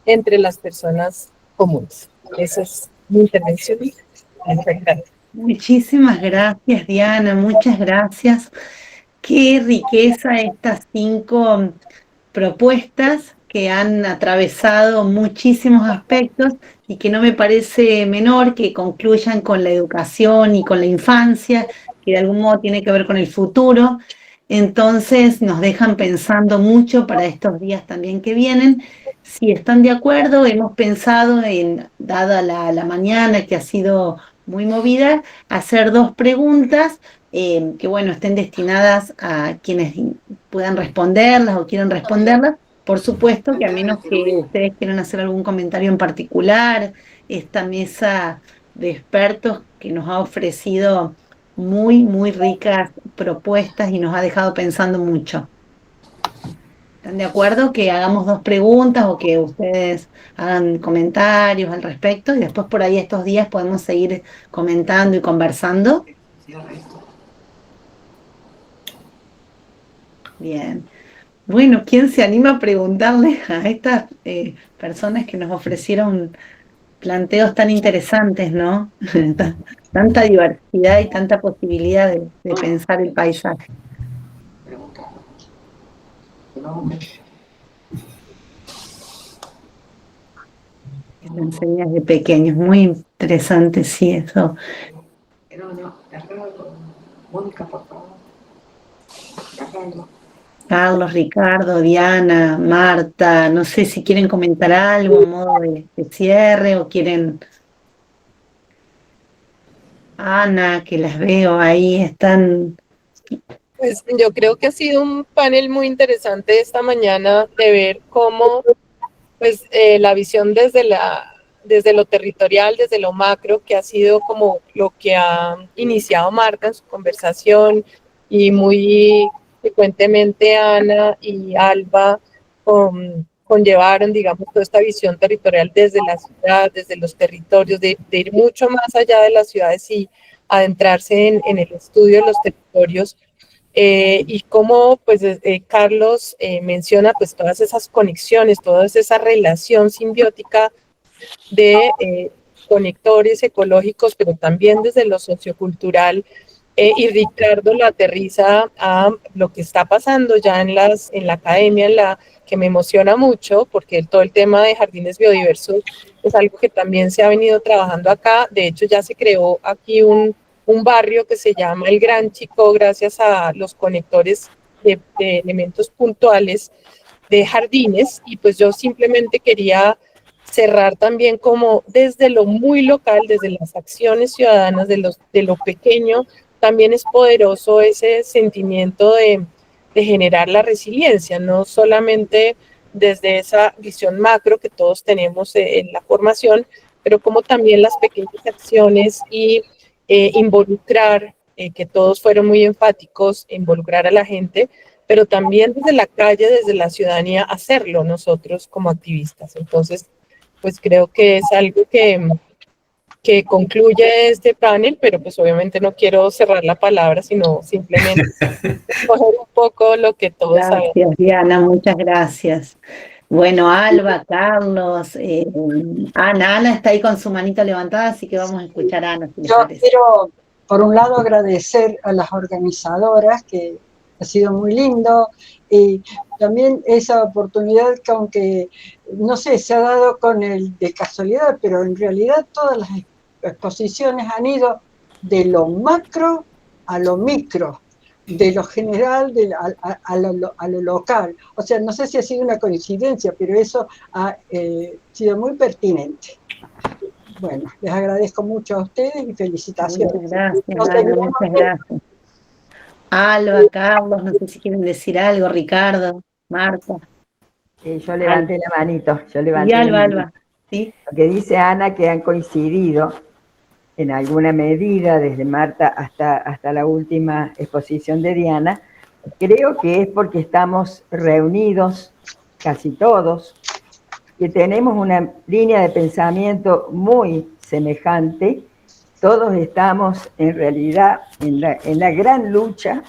entre las personas comunes. Esa es mi intervención. Muchísimas gracias, Diana, muchas gracias. Qué riqueza estas 5 propuestas que han atravesado muchísimos aspectos y que no me parece menor que concluyan con la educación y con la infancia, que de algún modo tiene que ver con el futuro. Entonces nos dejan pensando mucho para estos días también que vienen. Si están de acuerdo, hemos pensado en, dada la mañana que ha sido muy movida, hacer 2 preguntas que, bueno, estén destinadas a quienes puedan responderlas o quieran responderlas. Por supuesto que a menos que ustedes quieran hacer algún comentario en particular, esta mesa de expertos que nos ha ofrecido muy ricas propuestas y nos ha dejado pensando mucho. ¿Están de acuerdo que hagamos 2 preguntas o que ustedes hagan comentarios al respecto? Y después por ahí estos días podemos seguir comentando y conversando. Bien. Bueno, ¿quién se anima a preguntarle a estas personas que nos ofrecieron planteos tan interesantes, ¿no? Tanta diversidad y tanta posibilidad de pensar el paisaje. Lo enseñas de pequeños, muy interesante, sí, eso. Mónica, por favor. Carlos, Ricardo, Diana, Marta, no sé si quieren comentar algo a modo de cierre o quieren... Ana, que las veo ahí, están... Pues yo creo que ha sido un panel muy interesante esta mañana de ver cómo pues, la visión desde lo territorial, desde lo macro, que ha sido como lo que ha iniciado Marta en su conversación y muy frecuentemente Ana y Alba conllevaron, digamos, toda esta visión territorial desde la ciudad, desde los territorios, de ir mucho más allá de las ciudades y adentrarse en el estudio de los territorios. Y como pues Carlos menciona pues todas esas conexiones, toda esa relación simbiótica de conectores ecológicos, pero también desde lo sociocultural, y Ricardo lo aterriza a lo que está pasando ya en la academia, que me emociona mucho, porque todo el tema de jardines biodiversos es algo que también se ha venido trabajando acá. De hecho, ya se creó aquí un barrio que se llama El Gran Chico, gracias a los conectores de elementos puntuales de jardines, y pues yo simplemente quería cerrar también como desde lo muy local, desde las acciones ciudadanas, de lo pequeño, también es poderoso ese sentimiento de generar la resiliencia, no solamente desde esa visión macro que todos tenemos en la formación, pero como también las pequeñas acciones y involucrar, que todos fueron muy enfáticos, involucrar a la gente, pero también desde la calle, desde la ciudadanía, hacerlo nosotros como activistas. Entonces, pues creo que es algo que concluye este panel, pero pues obviamente no quiero cerrar la palabra, sino simplemente coger un poco lo que todos saben. Gracias, Diana, muchas gracias. Bueno, Alba, Carlos, Ana está ahí con su manito levantada, así que vamos a escuchar a Ana. Si yo quiero, por un lado, agradecer a las organizadoras, que ha sido muy lindo, y también esa oportunidad que, aunque, no sé, se ha dado de casualidad, pero en realidad todas las exposiciones han ido de lo macro a lo micro, de lo general a lo local. O sea, no sé si ha sido una coincidencia, pero eso ha sido muy pertinente. Bueno, les agradezco mucho a ustedes y felicitaciones. Muchas gracias, Ana, muchas gracias. Alba, Carlos, no sé si quieren decir algo, Ricardo, Marta. Yo levanté la manito, Y Alba, ¿sí? Lo que dice Ana, que han coincidido en alguna medida, desde Marta hasta la última exposición de Diana, creo que es porque estamos reunidos, casi todos, que tenemos una línea de pensamiento muy semejante. Todos estamos en realidad en la gran lucha,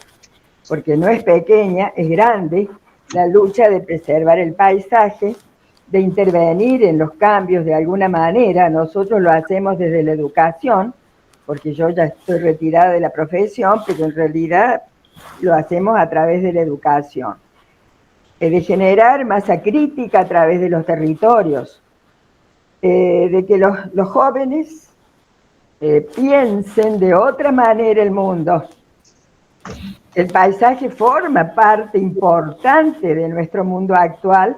porque no es pequeña, es grande, la lucha de preservar el paisaje, de intervenir en los cambios de alguna manera. Nosotros lo hacemos desde la educación, porque yo ya estoy retirada de la profesión, pero en realidad lo hacemos a través de la educación. de generar masa crítica a través de los territorios, de que los jóvenes piensen de otra manera el mundo. El paisaje forma parte importante de nuestro mundo actual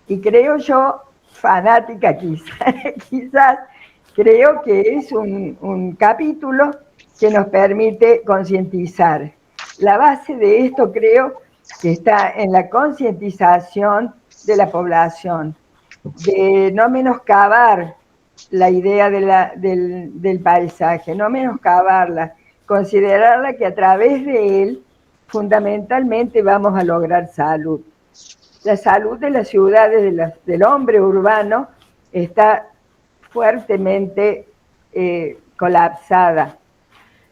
y creo yo, fanática quizás, creo que es un capítulo que nos permite concientizar. La base de esto creo que está en la concientización de la población, de no menoscabar la idea del paisaje, no menoscabarla, considerarla que a través de él fundamentalmente vamos a lograr salud. La salud de las ciudades, del hombre urbano, está fuertemente colapsada,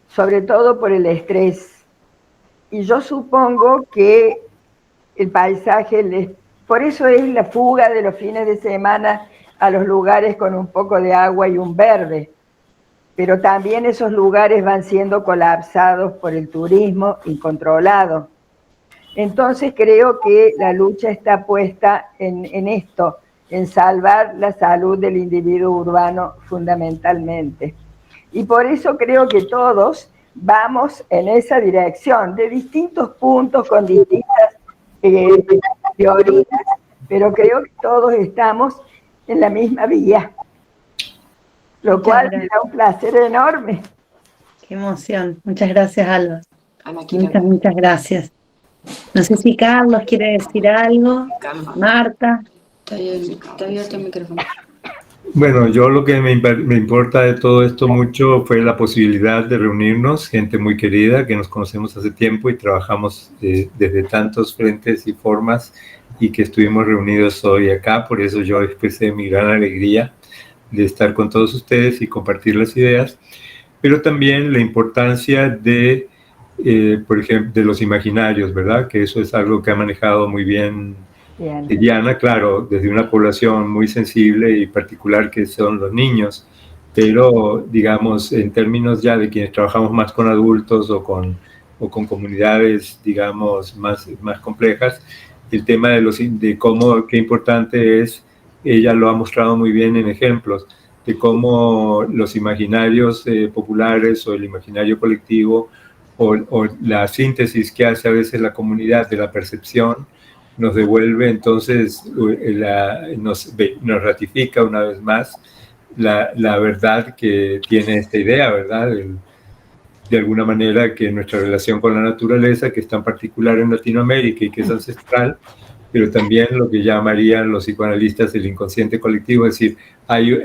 sobre todo por el estrés. Y yo supongo que el paisaje, por eso es la fuga de los fines de semana a los lugares con un poco de agua y un verde, pero también esos lugares van siendo colapsados por el turismo incontrolado. Entonces creo que la lucha está puesta en esto, en salvar la salud del individuo urbano fundamentalmente. Y por eso creo que todos vamos en esa dirección, de distintos puntos, con distintas teorías, pero creo que todos estamos en la misma vía, lo cual me da un placer enorme. Qué emoción. Muchas gracias, Alba. Ana, muchas gracias. No sé si Carlos quiere decir algo. Marta. Está abierto el micrófono. Bueno, yo lo que me importa de todo esto mucho fue la posibilidad de reunirnos, gente muy querida, que nos conocemos hace tiempo y trabajamos desde tantos frentes y formas, y que estuvimos reunidos hoy acá. Por eso yo expresé mi gran alegría de estar con todos ustedes y compartir las ideas, pero también la importancia de, por ejemplo, de los imaginarios, ¿verdad? Que eso es algo que ha manejado muy bien Diana, claro, desde una población muy sensible y particular que son los niños, pero digamos, en términos ya de quienes trabajamos más con adultos o con comunidades, digamos, más complejas, el tema de cómo, qué importante es, ella lo ha mostrado muy bien en ejemplos, de cómo los imaginarios populares o el imaginario colectivo o la síntesis que hace a veces la comunidad de la percepción, nos devuelve entonces, nos ratifica una vez más la verdad que tiene esta idea, ¿verdad? De alguna manera que nuestra relación con la naturaleza, que es tan particular en Latinoamérica y que es ancestral, pero también lo que llamarían los psicoanalistas el inconsciente colectivo, es decir, hay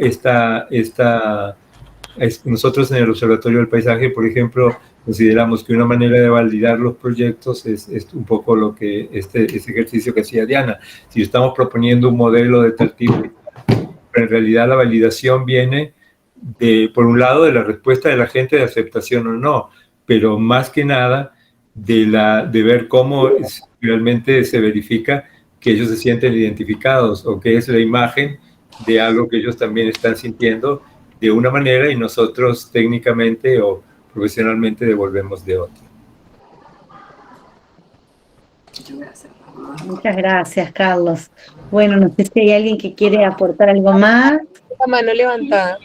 nosotros en el Observatorio del Paisaje, por ejemplo, consideramos que una manera de validar los proyectos es un poco lo que este ejercicio que hacía Diana. Si estamos proponiendo un modelo de tal tipo, pero en realidad la validación viene por un lado, de la respuesta de la gente de aceptación o no, pero más que nada de ver cómo realmente se verifica que ellos se sienten identificados o que es la imagen de algo que ellos también están sintiendo de una manera y nosotros técnicamente o profesionalmente devolvemos de otra. Muchas gracias, Carlos. Bueno, no sé si hay alguien que quiere aportar algo más. La mano levantada.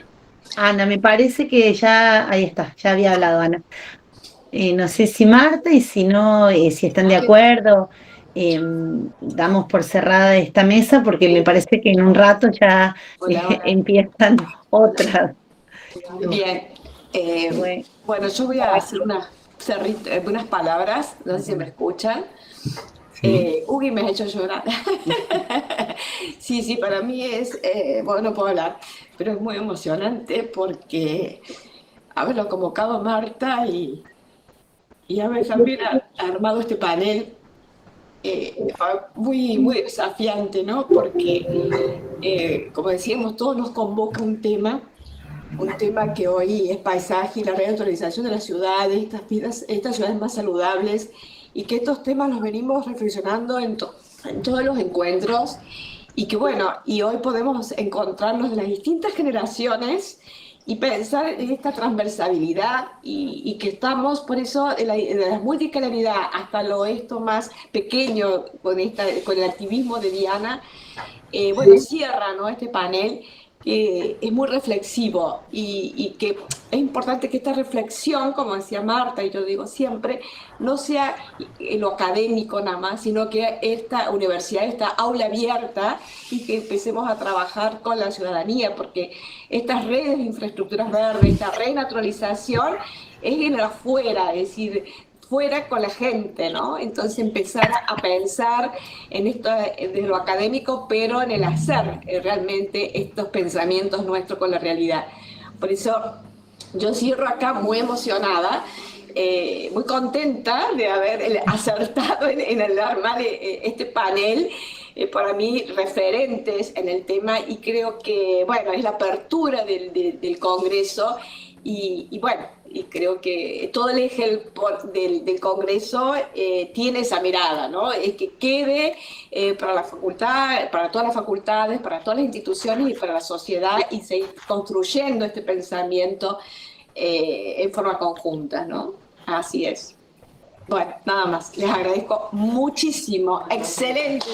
Ana, me parece que ya, ahí está, ya había hablado Ana. No sé si Marta, y si no, si están de acuerdo, damos por cerrada esta mesa, porque me parece que en un rato ya empiezan otras. Bien. Bueno, yo voy a hacer unas palabras, no sé si me escuchan. Ugi me ha hecho llorar. Sí, para mí es, bueno, no puedo hablar, pero es muy emocionante porque haberlo convocado a Marta y haber también armado este panel fue muy desafiante, ¿no? Porque, como decíamos, todos nos convoca un tema que hoy es paisaje y la reautorización de las ciudades, estas ciudades más saludables, y que estos temas los venimos reflexionando en todos los encuentros, y que bueno, y hoy podemos encontrarnos de las distintas generaciones y pensar en esta transversalidad y que estamos, por eso, de la multicalaridad hasta lo esto más pequeño con el activismo de Diana, bueno, cierra, ¿no?, este panel que es muy reflexivo y que es importante que esta reflexión, como decía Marta, y yo digo siempre, no sea lo académico nada más, sino que esta universidad, esta aula abierta, y que empecemos a trabajar con la ciudadanía, porque estas redes de infraestructuras verdes, esta renaturalización es en el afuera, es decir, fuera con la gente, ¿no? Entonces empezar a pensar en esto de lo académico, pero en el hacer realmente estos pensamientos nuestros con la realidad. Por eso yo cierro acá muy emocionada, muy contenta de haber acertado en el armar este panel, para mí referentes en el tema, y creo que, bueno, es la apertura del Congreso, y bueno, y creo que todo el eje del Congreso tiene esa mirada, ¿no? Es que quede para la facultad, para todas las facultades, para todas las instituciones y para la sociedad, y seguir construyendo este pensamiento en forma conjunta, ¿no? Así es. Bueno, nada más. Les agradezco muchísimo. Excelente.